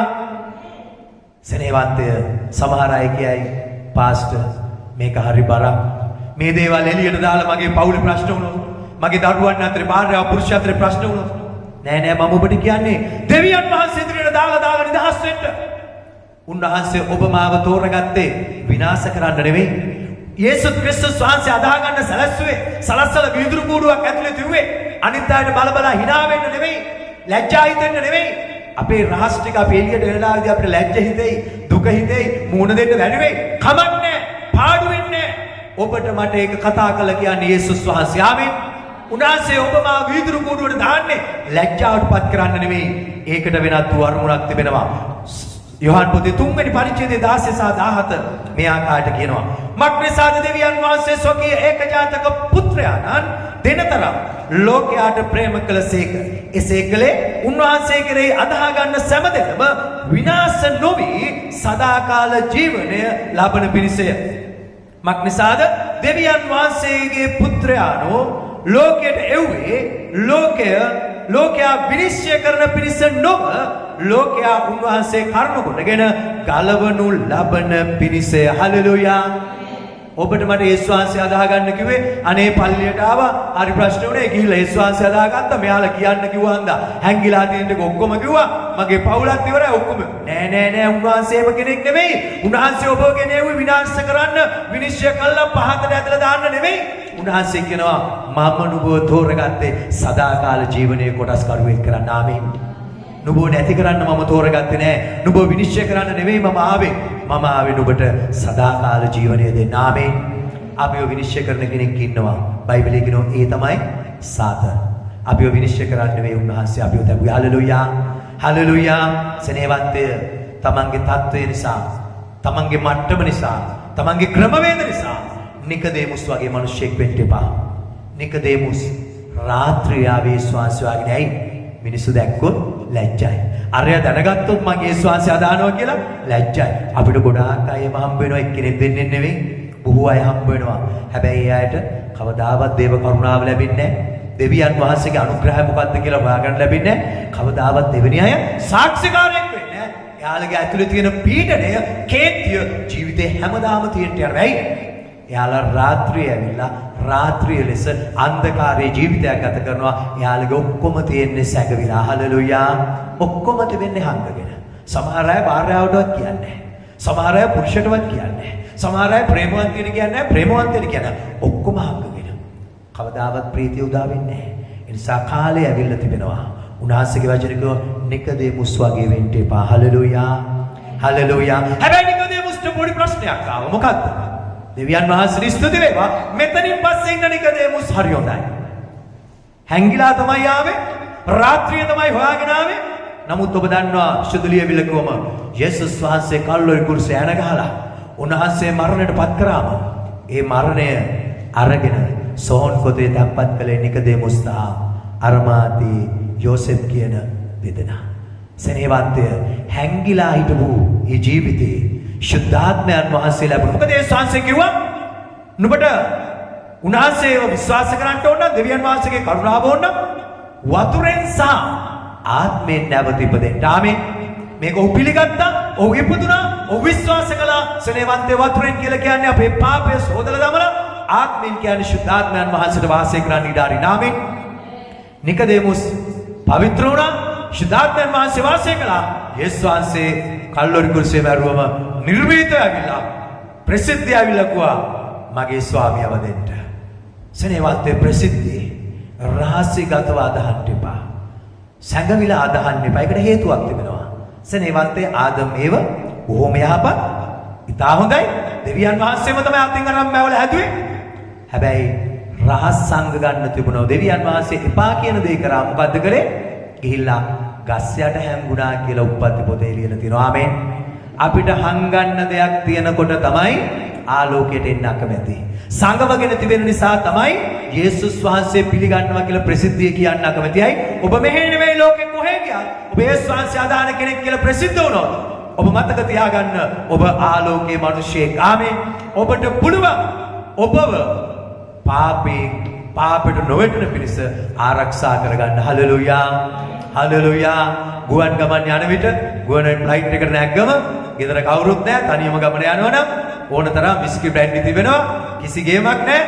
Speaker 1: සෙනෙහවන්තය සමහර අය කියයි පාස්ටර් මේක හරි බරක්. මේ දේවල් එළියට දාලා මගේ පවුලේ ප්‍රශ්න වුණොත් මගේ දරුවන් අතරේ භාර්යාව පුරුෂය අතරේ ප්‍රශ්න වුණොත් නෑ මම ඔබට කියන්නේ දෙවියන් වහන්සේ ඉදිරියට දාලා නිදහස් වෙන්න. උන්වහන්සේ ඔබ මාව තෝරගත්තේ විනාශ කරන්න නෙවෙයි. යේසුස් ක්‍රිස්තුස් වහන්සේ අදා ගන්න සලස්සල වීදුරු කූඩුවක් ඇතුලේ තිබුවේ අනිත් අයට බල hina වෙන්න නෙවෙයි, ලැජ්ජා හිතෙන්න නෙවෙයි. අපේ රහස් ටික අපි එළියට එනලාදී අපිට ලැජ්ජ හිතෙයි, දුක හිතෙයි, මූණ දෙන්න බැරි වෙයි. කමක් නෑ, පාඩු වෙන්නේ නෑ. ඔබට මට ඒක කතා කළ කියන්නේ යේසුස් වහන්සේ. ආමේන්. උන්වහන්සේ ඔබ මා වීදුරු කූඩුවට දාන්නේ ලැජ්ජාවටපත් කරන්න නෙවෙයි. ඒකට වෙනත් වර්මුණක් තිබෙනවා. යොහන් පොතේ 3 වෙනි පරිච්ඡේදයේ 16 සහ 17 මේ ආකාරයට කියනවා. මක්නිසාද දෙවියන් වහන්සේ ස්වකීය ඒකජාතක පුත්‍රයාණන් දෙනතරම් ලෝකයාට ප්‍රේම කළසේක. එසේ කළේ උන්වහන්සේ කෙරෙහි අදහා ගන්න සෑම විනාශ නොවි සදාකාල ජීවනය ලබන පිණිසය. මක්නිසාද දෙවියන් වහන්සේගේ පුත්‍රයාණෝ ලෝකයට එව්වේ ලෝකයා විනිශ්චය කරන පිණිස නොව ලෝකයා උන්වහන්සේ කරුණ කොටගෙන ගලවනු ලබන පිණිසය. හලෙලූයා. ඔබට මට යේසුස් වහන්සේ අදා ගන්න කිව්වේ අනේ පල්ලියට ආවා හරි ප්‍රශ්න උනේ ගිහිල්ලා යේසුස් වහන්සේ අදා ගත්තා මෙයාලා කියන්න කිව්වා හන්දා හැංගිලා තියෙන ටික ඔක්කොම කිව්වා මගේ පවුලත් ඉවරයි ඔක්කොම නෑ උන්වහන්සේම කෙනෙක් නෙමෙයි. උන්වහන්සේ ඔබව ගෙනෙව්වේ විනාශ කරන්න විනිශ්චය කළා පහතට ඇදලා දාන්න නෙමෙයි. උන්වහන්සේ කියනවා මම නුඹව තෝරගත්තේ සදාකාල ජීවනයේ කොටස් කරුවෙක් කරන්න. ආමේන්. නුඹව නැති කරන්න මම තෝරගත්තේ නෑ. නුඹව විනිශ්චය කරන්න නෙමෙයි මම ආවේ. මම ආවේ නුඹට සදාකාල ජීවනය දෙන්න. ආමේන්. අපිව විනිශ්චය කරන කෙනෙක් ඉන්නවා. බයිබලයේ කියනවා ඒ තමයි සාතන්. අපිව විනිශ්චය කරන්න නෙමෙයි උන්වහන්සේ අපිව තැබුවේ. හලෙලූයා. හලෙලූයා. සෙනෙහවන්තය තමන්ගේ තත්ත්වය නිසා, තමන්ගේ මට්ටම නිසා, තමන්ගේ ක්‍රමවේද නිසා නිකදේමුස් වගේ මිනිහෙක් වෙන්න එපා. නිකදේමුස් රාත්‍රියේ ආවේ ශ්වාසය වගේ ඇයි මිනිස්සු දැක්කොත් ලැජ්ජයි. අරයා දැනගත්තොත් මගේ ශ්වාසය අදානවා කියලා ලැජ්ජයි. අපිට ගොඩාක් අය හම්බ වෙනවා එක්කෙනෙක් දෙන්නේ නෙවෙයි. බොහෝ අය හම්බ වෙනවා. හැබැයි ඒ අයට කවදාවත් දේව කරුණාව ලැබෙන්නේ නැහැ. දෙවියන් වහන්සේගේ අනුග්‍රහය මොකක්ද කියලා හොයාගන්න ලැබෙන්නේ නැහැ. කවදාවත් දෙවෙනි අය සාක්ෂිකාරයෙක් වෙන්නේ නැහැ. එයාලගේ ඇතුලේ තියෙන පීඩනය, කේන්තිය ජීවිතේ හැමදාම තියෙන්න යනවා. ඇයි? එයාලා රාත්‍රියේ ඇවිල්ලා රාත්‍රිය ලෙස අන්ධකාරයේ ජීවිතයක් ගත කරනවා. එයාලගේ ඔක්කොම තියෙන්නේ සැකවිලා. හලෙලූයා. ඔක්කොම තිබෙන්නේ හංගගෙන. සමහර අය භාර්යාවටවත් කියන්නේ නැහැ. සමහර අය පුරුෂයටවත් කියන්නේ නැහැ. සමහර අය ප්‍රේමවන්තයෙක් කියන්නේ නැහැ. ප්‍රේමවන්තයෙක් කියන්නේ ඔක්කොම හංගගෙන. කවදාවත් ප්‍රීතිය උදා වෙන්නේ නැහැ. ඒ නිසා කාලය ඇවිල්ලා තිබෙනවා. උන්වහන්සේගේ වචනක නිකදේමුස් වගේ වෙන්න එපා. හලෙලූයා. හලෙලූයා. හැබැයි නිකදේමුස්ට පොඩි ප්‍රශ්නයක් ආවා. මොකක්ද? දෙවියන් වහන්සේ ස්තුති වේවා. මෙතනින් පස්සේ ඉන්න නිකදේමුස් හරි හොඳයි. හැංගිලා තමයි ආවේ. රාත්‍රියේ තමයි හොයාගෙන ආවේ. නමුත් ඔබ දන්නවා ශුද්ධලිය විලකවම යේසුස් වහන්සේ කල්වරි කුරුසේ ඇන ගහලා උන්වහන්සේ මරණයට පත් කරාම ඒ මරණය අරගෙන සෝන් පොතේ තැන්පත් කළේ නිකදේමුස් සහ අරමාති යෝසෙෆ් කියන දෙදෙනා. සෙනෙහවන්තය හැංගිලා හිටපු මේ ජීවිතේ ශුද්ධාත්මයන් වහන්සේ ලැබුණා. මොකද ඒ ශාන්සේ කිව්වා නුඹට උන්වහන්සේව විශ්වාස කරන්න ඕන නම් දෙවියන් වහන්සේගේ කරුණාව ඕන නම් වතුරෙන් සහ ආත්මයෙන් නැවත ඉපදෙන්න. ආමේන්. මේක ඔහු පිළිගත්තා, ඔහු ඉපදුනා, ඔහු විශ්වාස කළා. සෙනෙහවන්තය වතුරෙන් කියලා කියන්නේ අපේ පාපය සෝදලා දමලා, ආත්මයෙන් කියන්නේ ශුද්ධාත්මයන් වහන්සේට වාසය කරන්න ඉඩ හරින. ආමේන්. නිකදේමුස් පවිත්‍ර වුණා, ශුද්ධාත්මයන් වහන්සේ වාසය කළා. යේසුස් වහන්සේ කල්වරි කුරුසේ මැරුවම නිර්භීතව ඇවිල්ලා ප්‍රසිද්ධිය ඇවිල්ලා කිව්වා මගේ ස්වාමියව දෙන්න. සෙනෙහවන්තය ප්‍රසිද්ධිය රහස්‍යගතව අදහන්න එපා. සංගවිලා අදහන්න එපා. ඒකට හේතුවක් තිබෙනවා. සෙනෙහවන්තය ආදමේව බොහොම යහපත්, ඉතා හොඳයි. දෙවියන් වහන්සේම තමයි අතින් අරන් මැවල හැදුවේ. හැබැයි රහස් සංග ගන්න තිබුණා. දෙවියන් වහන්සේ එපා කියන දේ කරා. මොකද්ද කරේ? ගිහිල්ලා ගස් යට හැංගුණා කියලා උප්පත්ති පොතේ ලියලා තියෙනවා. ආමේන්. අපිට හංගන්න දෙයක් තියෙනකොට තමයි ආලෝකයට එන්න අකමැති. සංගවගෙන තිබෙන නිසා තමයි යේසුස් වහන්සේ පිළිගන්නවා කියලා ප්‍රසිද්ධිය කියන්න අකමැතියි. ඔබ මෙහෙ නෙවෙයි ලෝකෙ කොහෙ ගියත් ඔබ යේසුස් වහන්සේ අදාන කෙනෙක් කියලා ප්‍රසිද්ධ වුණොත් ඔබ මතක තියාගන්න ඔබ ආලෝකයේ මිනිසෙක්. ආමේන්. ඔබට පුළුවන් ඔබව පාපෙට නොවැටෙන පිණිස ආරක්ෂා කරගන්න. හලෙලූයා. හලෙලූයා. ගුවන් ගමන් යන විට ගුවන් ෆ්ලයිට් එකට නැග්ගම ගෙදර කවුරුත් නැහැ, තනියම ගමන යනවනම් ඕන තරම් විස්කි බ්‍රෑන්ඩි තිබෙනවා, කිසි ගේමක් නැහැ.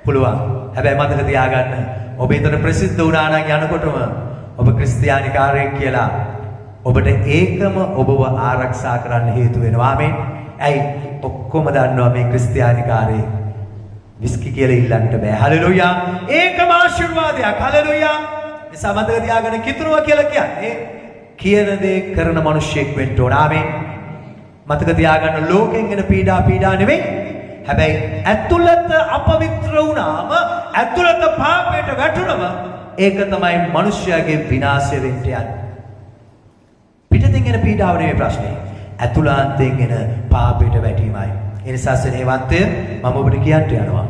Speaker 1: පුළුවන්. හැබැයි මතක තියාගන්න ඔබ ඊතර ප්‍රසිද්ධ වුණා නම් යනකොටම ඔබ ක්‍රිස්තියානිකාරයෙක් කියලා ඔබට ඒකම ඔබව ආරක්ෂා කරන්න හේතු වෙනවා. ආමේන්. ඇයි? ඔක්කොම දන්නවා මේ ක්‍රිස්තියානිකාරයෙක් විස්කි කියලා ඉල්ලන්න බෑ. හලෙලූයා. ඒකම ආශිර්වාදයක්. හලෙලූයා. නිසා මතක තියාගන්න කිතුරුව කියලා කියන්නේ කියන දේ කරන මිනිහෙක් වෙන්න ඕන. ආමේන්. මතක තියාගන්න ලෝකෙන් එන පීඩා නෙවෙයි. හැබැයි ඇතුළත අපවිත්‍ර වුණාම, ඇතුළත පාපයට වැටුනම ඒක තමයි මිනිස්යාගේ විනාශය වෙන්න යන්නේ. පිටතින් එන පීඩාව නෙවෙයි ප්‍රශ්නේ. ඇතුළාන්තයෙන් එන පාපයට වැටීමයි. ඒ නිසා සෙනෙහවන්තය මම ඔබට කියන්න යනවා.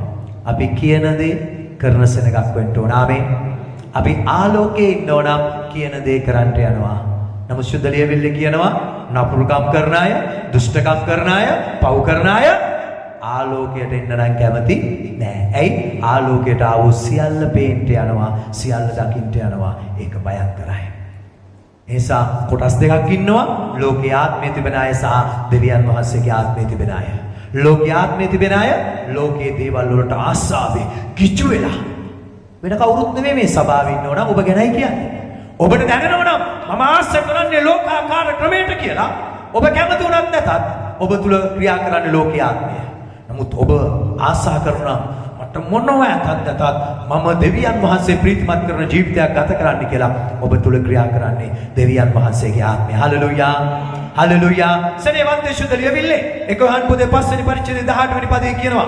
Speaker 1: අපි කියන දේ කරන සෙනගක් වෙන්න ඕන. ආමේන්. අපි ආලෝකයේ ඉන්නෝ නම් කියන දේ කරන්න යනවා. නමුත් සුද්ධ ලියවිල්ලේ කියනවා නපුරුකම් කරන අය, දුෂ්ටකම් කරන අය, පව් කරන අය ආලෝකයට එන්න නම් කැමති නෑ. ඇයි? ආලෝකයට ආවෝ සියල්ල පේන්න යනවා, සියල්ල දකින්න යනවා. ඒක භයංකරයි. එසා කොටස් දෙකක් ඉන්නවා. ලෝකයේ ආත්මය තිබෙන අය සහ දෙවියන් වහන්සේගේ ආත්මය තිබෙන අය. ලෝකයේ ආත්මය තිබෙන අය ලෝකයේ දේවල් වලට ආසාවේ කිචු වෙලා වෙන කවුරුත් නෙමෙයි මේ සභාවේ ඉන්නව නම් ඔබ ගැනයි කියන්නේ. ඔබට දැනෙනවා නම් මම ආශා කරන්නේ ලෝකාකාර ක්‍රමයට කියලා. ඔබ කැමති වුණත් නැතත් ඔබ තුල ක්‍රියා කරන්නේ ලෝකීය ආත්මය. නමුත් ඔබ ආශා කරනවා මට මොනවා ඇතත් මම දෙවියන් වහන්සේ ප්‍රීතිමත් කරන ජීවිතයක් ගත කරන්න කියලා ඔබ තුල ක්‍රියා කරන්නේ දෙවියන් වහන්සේගේ ආත්මය. හලෙලූයා. හලෙලූයා. සෙනෙහවන්ත සුද්ධ ලියවිල්ලේ 1 යොහන් පොතේ 5 වෙනි පරිච්ඡේදයේ 18 වෙනි පදයේ කියනවා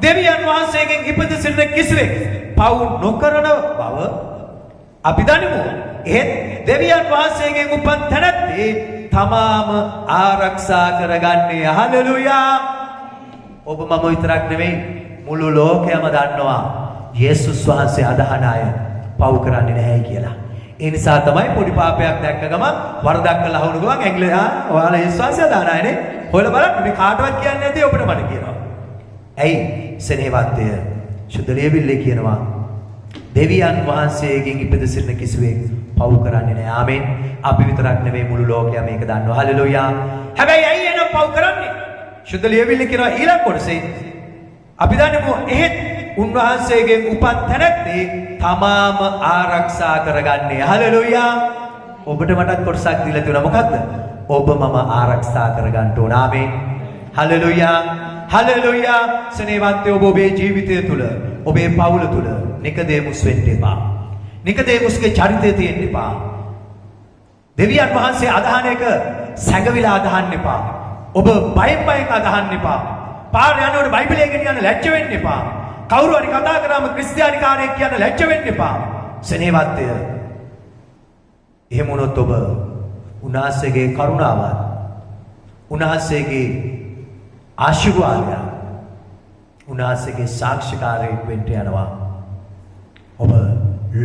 Speaker 1: දෙවියන් වහන්සේගෙන් ඉපද සිටින කිසිවෙක් පව් නොකරන බව අපි දනිමු. එහෙත් දෙවියන් වහන්සේගෙන් උපන් තැනැත්තේ තමාම ආරක්ෂා කරගන්නේ. හලෙලූයා. ඔබ මම විතරක් නෙවෙයි මුළු ලෝකයම දන්නවා යේසුස් වහන්සේ අදහන අය පව් කරන්නේ නැහැ කියලා. ඒ නිසා තමයි පොඩි පාපයක් දැක්ක ගමන් වරදක් කළා වුණ ගමන් ඇඟිල්ල ඔයාලා යේසුස් වහන්සේ අදහන අයනේ. හොයලා බලන්න මේ කාටවත් කියන්නේ නැති ඔබට මට කියනවා. ඇයි? සෙනෙහවන්තය සුද්ධ ලියවිල්ලේ කියනවා දෙවියන් වහන්සේගෙන් ඉපද සිටින කිසිවෙක් පව් කරන්නේ නැහැ. ආමේන්. අපි විතරක් නෙවෙයි මුළු ලෝකයම මේක දන්නවා. හලෙලූයා. හැබැයි ඇයි එනම් පව් කරන්නේ? සුද්ධ ලියවිල්ලේ කියනවා ඊළඟ කොටසේ අපි දන්නමු එහෙත් උන්වහන්සේගෙන් උපන් තැනැත්තේ තමාම ආරක්ෂා කරගන්නේ. හලෙලූයා. ඔබට මටත් කොටසක් දීලා තියෙනවා. මොකද්ද? ඔබ මම ආරක්ෂා කරගන්න ඕන. ආමේන්. හලෙලූයා. හලෙලූයා. සෙනෙහවන්තය ඔබ ඔබේ ජීවිතය තුළ, ඔබේ පවුල තුළ නිකදේමුස් වෙන්න එපා. නිකදේමුස්ගේ චරිතය තියෙන්න එපා. දෙවියන් වහන්සේ අදහන එක සැඟවිලා අදහන්න එපා. ඔබ බයෙන් අදහන්න එපා. පාර යනකොට බයිබලය ගෙන යන ලැජ්ජ වෙන්න එපා. කවුරු හරි කතා කරාම ක්‍රිස්තියානිකාරයෙක් කියන ලැජ්ජ වෙන්න එපා. සෙනෙහවන්තය එහෙම වුණොත් ඔබ උන්වහන්සේගේ කරුණාවත් උන්වහන්සේගේ ආශිර්වාදය උන්වහන්සේගේ සාක්ෂිකාරයෙක් වෙන්න යනවා. ඔබ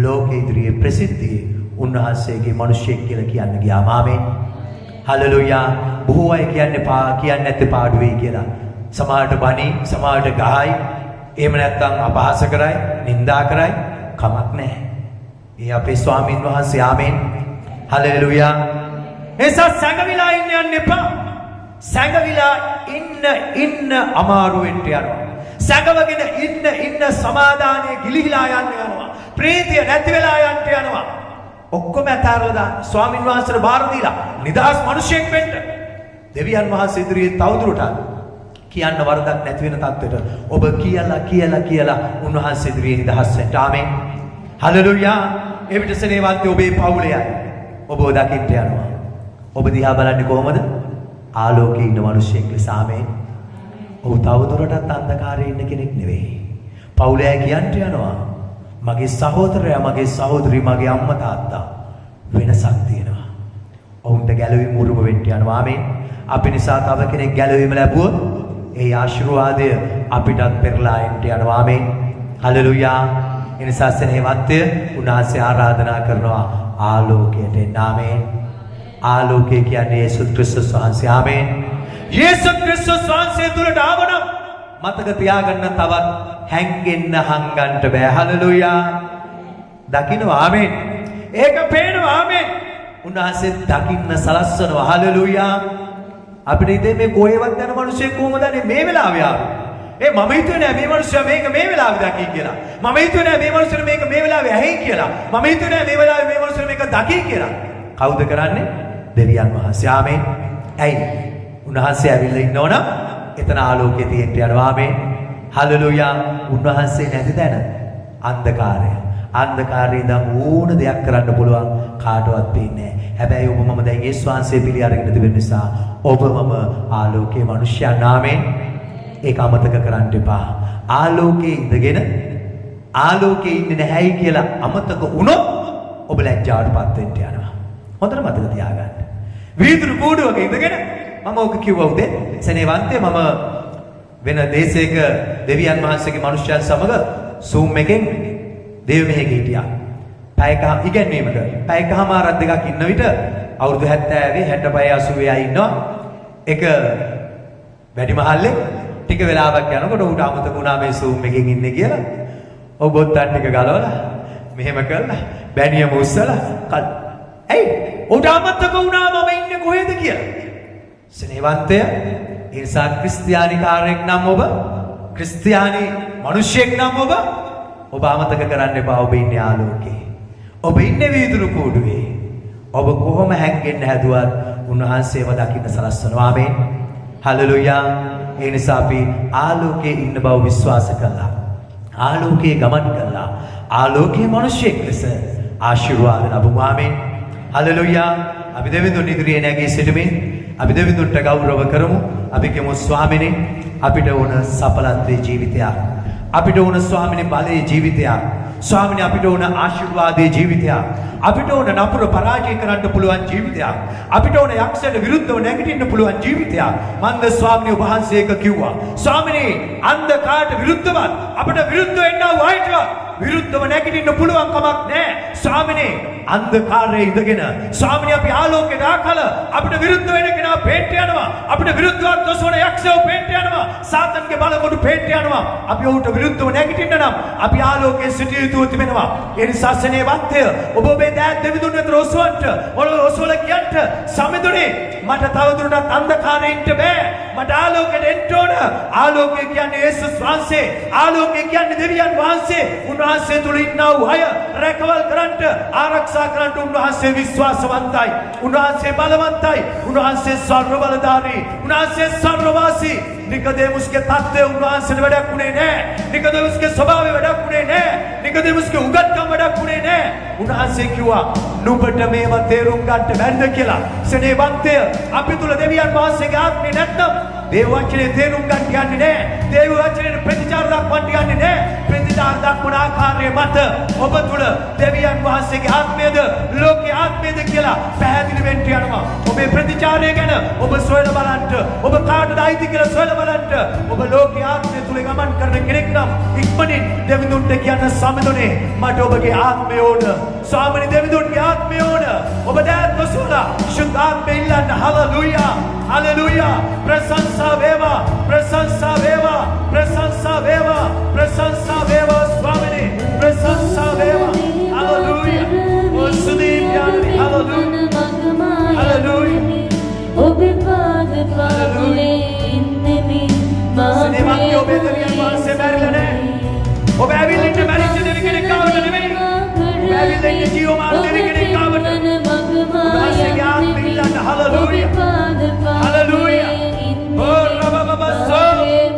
Speaker 1: ලෝකෙ ඉදිරියේ ප්‍රසිද්ධියේ උන්වහන්සේගේ මිනිසෙක් කියලා කියන්න ගියාම ආමේන්. හලෙලූයා. බොහෝ අය කියන්නේ නැත්තේ පාඩු වෙයි කියලා. සමහරට බණි, සමහරට ගහයි, එහෙම නැත්නම් අපහාස කරයි, නිඳා කරයි, කමක් නැහැ. ඒ අපේ ස්වාමීන් වහන්සේ ආමේන්. හලෙලූයා. එසා සංගවිලා යන්න එපා. සංගවිලා ඉන්න අමාරුවෙන්ට යනවා. සංගවගෙන ඉන්න සමාදානයේ ගිලිහිලා යන්න යනවා. ප්‍රීතිය නැති වෙලා යන්න යනවා. ඔක්කොම ඇතාරලා දාන්න. ස්වාමීන් වහන්සේට බාර දීලා නිදහස් මිනිසෙක් වෙන්න. දෙවියන් වහන්සේ ඉදිරියේ තවදුරටත් කියන්න වරදක් නැති වෙන තත්ත්වයට ඔබ කියලා උන්වහන්සේ ඉදිරියේ නිදහස් වෙන්න. ආමේන්. හලෙලූයා. ඒ විට සේවන්තය ඔබේ පවුලේ ඔබ දකින්න යනවා. ඔබ දිහා බලන්නේ කොහොමද? ආලෝකයේ ඉන්න මිනිසෙක් ලෙස. ආමේන්. ඔහු තවදුරටත් අන්ධකාරයේ ඉන්න කෙනෙක් නෙවෙයි. පවුලේ කියන්ට යනවා. මගේ සහෝදරයා, මගේ සහෝදරි, මගේ අම්මා තාත්තා වෙනසක් තියෙනවා. ඔවුන්ට ගැලවීම උරුම වෙන්න යනවා. ආමේන්. අපි නිසා තව කෙනෙක් ගැලවීම ලැබුවොත් ඒ ආශිර්වාදය අපිටත් පෙරලා එන්න යනවා. ආමේන්. හලෙලූයා. එනිසා සෙනෙහවත්ය උන්වහන්සේ ආරාධනා කරනවා ආලෝකයට එන්න. ආමේන්. ආලෝකය කියන්නේ යේසුස් ක්‍රිස්තුස් වහන්සේ. ආමේන්. යේසුස් ක්‍රිස්තුස් වහන්සේ තුලට ආවනම් මතක තියාගන්න තවත් හැංගෙන්න හංගන්න බෑ. හලෙලූයා. දකින්නවා. ආමේන්. ඒක පේනවා. ආමේන්. උන්වහන්සේ දකින්න සලස්වනවා. හලෙලූයා. අපිට ඉතින් මේ කොහෙවත් යන මිනිස්සෙක් කොහොමද මේ වෙලාවේ ආවේ? මම හිතුවේ නෑ මේ මිනිස්සයා මේක මේ වෙලාවේ දකි කියලා. මම හිතුවේ නෑ මේ මිනිස්සයා මේක මේ වෙලාවේ ඇහි කියලා. මම හිතුවේ නෑ මේ වෙලාවේ මේ මිනිස්සයා මේක දකි කියලා. කවුද කරන්නේ? දෙවියන් වහන්සේ. ආමේන්. ඇයි? උන්වහන්සේ ඇවිල්ලා ඉන්නවනම් එතන ආලෝකයේ තියෙන්න යනවා. ආමේන්. හලෙලූයා. උන්වහන්සේ නැති තැන අන්ධකාරය. අන්ධකාරයේ ඉඳන් ඕන දෙයක් කරන්න පුළුවන් කාටවත් පේන්නේ නැහැ. හැබැයි ඔබ මම දැන් යේසුස් වහන්සේ පිළි අරගෙන තිබෙන නිසා ඔබ මම ආලෝකයේ මිනිසයන්. ආමේන්. ඒක අමතක කරන්න එපා. ආලෝකයේ ඉඳගෙන ආලෝකයේ ඉන්නේ නැහැයි කියලා අමතක වුණොත් ඔබ ලැජ්ජාවටපත් වෙන්න යනවා. හොඳට මතක තියාගන්න. වීදුරු කූඩුවක ඉඳගෙන මම ඔක කිව්වා උදේ සෙනෙවන්තේ මම වෙන දේශයක දෙවියන් වහන්සේගේ මිනිස්යන් සමග Zoom එකෙන් දේව මෙහෙක හිටියා. පැයක ඉගෙනීමක පැයකමාරක් දෙකක් ඉන්න විට අවුරුදු 70 65 80 අය ඉන්නවා. එක වැඩිමහල්ලේ ටික වෙලාවක් යනකොට උට අමතක වුණා මේ Zoom එකෙන් ඉන්නේ කියලා. ඔව් බොත්තන් ටික ගලවලා මෙහෙම කළා බැනියම උස්සලා ඇයි උට අමතක වුණා මම ඉන්නේ කොහෙද කියලා. සෙනෙවන්තය ඉන්සා ක්‍රිස්තියානිකාරයෙක් නම් ඔබ ක්‍රිස්තියානි මිනිසෙක් නම් ඔබ අමතක කරන්න එපා. ඔබ ඉන්නේ ආලෝකේ. ඔබ ඉන්නේ වීදුරු කූඩුවේ. ඔබ කොහොම හැංගෙන්න හැදුවත් උන්වහන්සේව දකින්න සලස්වනවා. ආමේන්. හලෙලූයා. ඒ නිසා අපි ආලෝකයේ ඉන්න බව විශ්වාස කළා. ආලෝකයේ ගමන් කළා. ආලෝකයේ මිනිසෙක් ලෙස ආශිර්වාද ලැබුවා. ආමේන්. හලෙලූයා. අපි දෙවිඳුන් ඉදිරියේ නැගී සිටමින් අපි දෙවිඳුන්ට ගෞරව කරමු. අපි කියමු ස්වාමිනේ අපිට ඕන සඵලත්වයේ ජීවිතයක්. අපිට ඕන ස්වාමිනේ බලයේ ජීවිතයක්. ස්වාමිනේ අපිට ඕන ආශිර්වාදයේ ජීවිතයක්. අපිට ඕන නපුර පරාජය කරන්න පුළුවන් ජීවිතයක්. අපිට ඕන යක්ෂයට විරුද්ධව නැගිටින්න පුළුවන් ජීවිතයක්. මන්ද ස්වාමිනේ වහන්සේ එක කිව්වා. ස්වාමිනේ අන්ධකාරට විරුද්ධව අපිට විරුද්ධව එන්න වයිටව විරුද්ධව නැගිටින්න පුළුවන් කමක් නැහැ. ස්වාමිනේ අන්ධකාරයේ ඉඳගෙන ස්වාමිනේ අපි ආලෝකයට ආකල අපිට විරුද්ධ වෙන කෙනා පේන්න යනවා. අපිට විරුද්ධව දොස්වන යක්ෂයෝ පේන්න යනවා. සාතන්ගේ බලකොටු පේන්න යනවා. අපි ඔහුට විරුද්ධව නැගිටින්න නම් අපි ආලෝකයේ සිටිය යුතු තිබෙනවා. ඒ නිසා සෙනෙවන්තය ඔබ ඔබේ දෑත් දෙවිඳුන් වෙත ඔසවන්න ඔසවල කියන්න සමිඳුනේ මට තවදුරටත් අන්ධකාරයේ ඉන්න බෑ. මට ආලෝකයට එන්න ඕන. ආලෝකය කියන්නේ යේසුස් වහන්සේ. ආලෝකය කියන්නේ දෙවියන් වහන්සේ. උන්වහන්සේ තුල ඉන්නා වූ අය රැකවල් කරන්නට ආරක්ෂා කරන්නට උන්වහන්සේ විශ්වාසවන්තයි. උන්වහන්සේ බලවන්තයි. උන්වහන්සේ සර්ව බලධාරී. උන්වහන්සේ සර්වවාසී. නිකදේමුස්ගේ තත්ත්වය උන්වහන්සේට වැඩක් උනේ නැහැ. නිකදේමුස්ගේ ස්වභාවය වැඩක් උනේ නැහැ. නිකදේමුස්ගේ උගත්කම වැඩක් උනේ නැහැ. උන්වහන්සේ කිව්වා නුඹට මේවා තේරුම් ගන්න බැරිද කියලා. සෙනෙවන්තය අපි තුල දෙවියන් වහන්සේගේ ආත්මය නැත්නම් දේව වචනේ තේරුම් ගන්න යන්නේ නැහැ. දේව වචනේ ප්‍රතිචාර දක්වන්න යන්නේ නැහැ. ප්‍රතිචාර දක්වන ආකාරයේ මත ඔබ තුල දෙවියන් වහන්සේ වහන්සේගේ ආත්මයද ලෝකයේ ආත්මයද කියලා පැහැදිලි වෙන්න යනවා. ඔබේ ප්‍රතිචාරය ගැන ඔබ සොයලා බලන්න. ඔබ කාටද අයිති කියලා සොයලා බලන්න. ඔබ ලෝකයේ ආත්මය තුල ගමන් කරන කෙනෙක් නම් ඉක්මනින් දෙවිඳුන්ට කියන්න සමිඳුනේ මට ඔබගේ ආත්මය ඕන. ස්වාමීනි දෙවිඳුන්ගේ ආත්මය ඕන. ඔබ දැන් කොසෝලා ශුද්ධ ආත්මය ඉල්ලන්න. හලෙලූයා. හලෙලූයා. ප්‍රශංසා වේවා. ප්‍රශංසා වේවා. ප්‍රශංසා වේවා. ප්‍රශංසා වේවා ස්වාමීනි. ප්‍රශංසා වේවා. හලෙලූයා. ඔ සුදීප්‍යානි හලෙලූයා. හලෙලූයා.
Speaker 3: ඔබේ පාද පාදුලේ ඉන්නෙමි
Speaker 1: සිනේමක් ඔබේ දෙවියන් වහන්සේ මැරිලා නැහැ. ඔබ ඇවිල්ලා ඉන්න මැරිච්ච දෙවි කෙනෙක් ආවට නෙවෙයි. ඔබ ඇවිල්ලා ඉන්න ජීවමාන දෙවි කෙනෙක් ආවට. ඔබගේ ආත්මය ඉල්ලන්න. හලෙලූයා. හලෙලූයා. ඕ රබබබසෝ.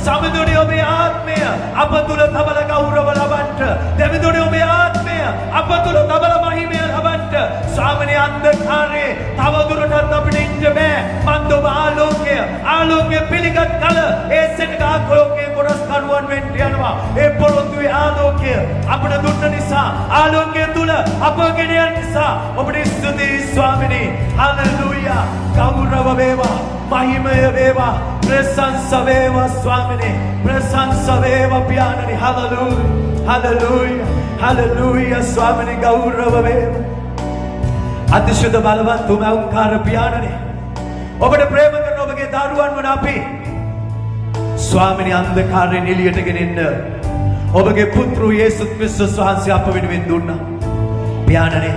Speaker 1: සමිඳුනේ අප තුල තබල ගෞරව ලබන්න. දෙවිඳුනේ ඔබේ ආත්මය අප තුල තබල මහිමය ලබන්න. ස්වාමීනි අන්ධකාරයේ තව දුරටත් අපිට ඉන්න බෑ. මන්ද ඔබ ආලෝකය පිළිගත් කල ඒ සෙනග ආලෝකයේ කොටස් කරුවන් වෙන්න යනවා. ඒ පොළොන්දුවේ ආලෝකය අපිට දුන්න නිසා ආලෝකය තුල අප ගෙන යන නිසා ඔබට ස්තුතියි ස්වාමීනි. හලෙලූයා. ගෞරව වේවා. මහිමය වේවා. ප්‍රශංසා වේවා ස්වාමීනි. ප්‍රශංසා වේවා පියාණනි. හලෙලූයා. හලෙලූයා. හලෙලූයා ස්වාමීනි ගෞරව වේවා. අතිශුද්ධ බලවත් උමංකාර පියාණනි. ඔබට ප්‍රේම කරන ඔබගේ දරුවන් වන අපි ස්වාමීනි අන්ධකාරයෙන් එළියට ගෙනෙන්න ඔබගේ පුත්‍ර යේසුස් ක්‍රිස්තුස් වහන්සේ අප වෙනුවෙන් දුන්නා. පියාණනි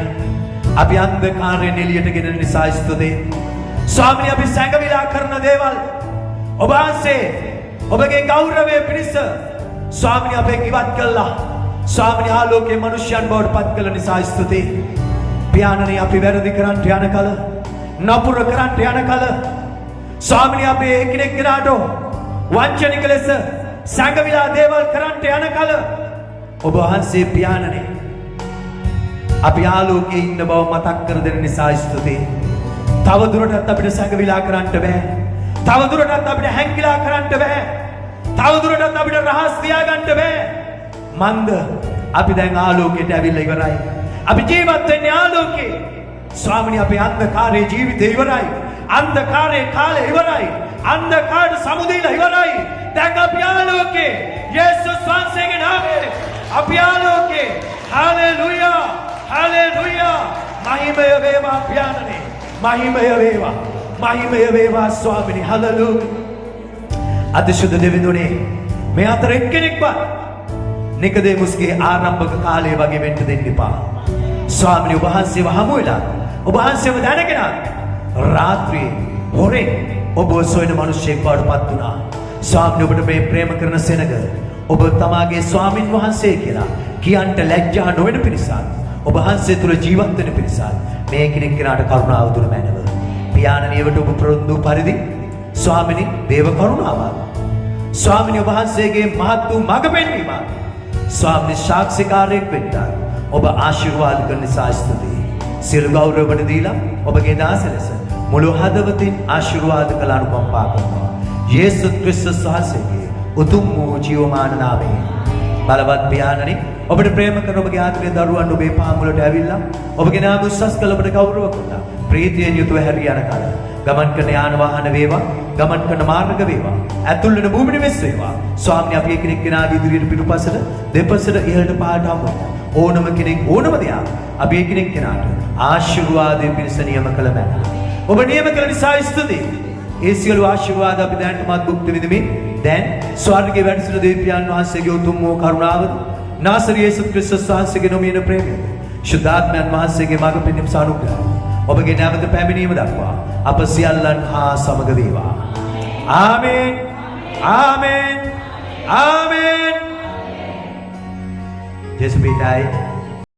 Speaker 1: අපි අන්ධකාරයෙන් එළියට ගෙනෙන නිසා ස්තුතියි. ස්වාමීනි අපි සැඟවිලා කරන දේවල් ඔබ වහන්සේ ඔබගේ ගෞරවය පිණිස ස්වාමීනි අපෙන් ඉවත් කළා. ස්වාමීනි ආලෝකයේ මනුෂ්‍යයන් බවට පත් කළ නිසා ස්තුතියි. පියාණනි අපි වැරදි කරන්ට යන කල නපුර කරන්ට යන කල ස්වාමීනි අපි එකිනෙකට වංචනික ලෙස සැඟවිලා දේවල් කරන්ට යන කල ඔබ වහන්සේ පියාණනි අපි ආලෝකයේ ඉන්න බව මතක් කර දෙන නිසා ස්තුතියි. තව දුරටත් අපිට සැඟවිලා කරන්නට බෑ. තව දුරටත් අපිට හැංගිලා කරන්නට බෑ. තව දුරටත් අපිට රහස් තියාගන්න බෑ. මන්ද අපි දැන් ආලෝකයට ඇවිල්ලා ඉවරයි. අපි ජීවත් වෙන්නේ ආලෝකේ. ස්වාමීනි අපේ අන්ධකාරයේ ජීවිතේ ඉවරයි. අන්ධකාරයේ කාලය ඉවරයි. අන්ධකාරට සමුදීලා ඉවරයි. දැන් අපි ආලෝකේ. යේසුස් වහන්සේගේ නාමයෙන් අපි ආලෝකේ. හalleluya. හalleluya. මහිමය වේවා පියාණනි. මහිමය වේවා. මහිමය වේවා ස්වාමීනි. හalleluya. අතිශුද්ධ දෙවිඳුනේ මේ අතර එක්කෙනෙක්වත් නිකදේමුස්ගේ ආරම්භක කාලයේ වගේ වෙන්න දෙන්න එපා. ස්වාමීනි ඔබ වහන්සේව හමු වෙලා ඔබ වහන්සේව දැනගෙන රාත්‍රියේ හොරෙන් ඔබ සොයන මිනිසෙක් බවට පත් වුණා. ස්වාමීනි ඔබට මේ ප්‍රේම කරන සෙනග ඔබ තමාගේ ස්වාමින් වහන්සේ කියලා කියන්ට ලැජ්ජා නොවන පිණිස ඔබ වහන්සේ තුල ජීවත් වෙන පිණිස මේ කෙනෙක් කෙනාට කරුණාව දුන මැනව. පියාණනියවට ඔබ ප්‍රොන්දු පරිදි ස්වාමීනි දේව කරුණාව ස්වාමීනි ඔබ වහන්සේගේ මහත් වූ මඟ පෙන්වීම ස්වාමීන් සාක්ෂිකාරයෙක් වෙන්න ඔබ ආශිර්වාද කරන නිසා ස්තුතියි. සියලු ගෞරවයට දීලා ඔබගේ දාස ලෙස මුළු හදවතින් ආශිර්වාද කළ අනුකම්පා කරනවා. යේසුස් ක්‍රිස්තුස් වහන්සේගේ උතුම් වූ ජීවමාන නාමයෙන් බලවත් පියාණනි ඔබට ප්‍රේම කරන ඔබගේ ආත්මීය දරුවන් ඔබේ පාමුලට ඇවිල්ලා ඔබගේ නාම උස්සස් කළ ඔබට ගෞරව කරනවා. ප්‍රීතියෙන් යුතුව හැරී යන කල ගමන් කරන යාන වාහන වේවා, ගමන් කරන මාර්ග වේවා, ඇතුල් වෙන භූමි නිවෙස් වේවා. ස්වාමීන් අපි එකිනෙක කෙනාගේ ඉදිරියට පිටුපසට දෙපසට ඉහළට පහළට හමු ඕනම කෙනෙක් ඕනම දෙයක් අපි එකිනෙක කෙනාට ආශිර්වාදයෙන් පිණිස නියම කළ මැන. ඔබ නියම කළ නිසා ස්තුතියි. ඒ සියලු ආශිර්වාද අපි දැනටමත් භුක්ති විඳිමින් දැන් ස්වර්ගයේ වැඩ සිටින දෙවියන් වහන්සේගේ උතුම් වූ කරුණාවද නාසරී යේසුස් ක්‍රිස්තුස් වහන්සේගේ නොමියෙන ප්‍රේමයද ශුද්ධාත්මයන් වහන්සේගේ මඟ පෙන්වීම සානුග්‍රහය ඔබගේ නැවත පැමිණීම දක්වා අප සියල්ලන් හා සමග වේවා. ආමේන්. ආමේන්. ආමේන්. ජේසුස් පිටයි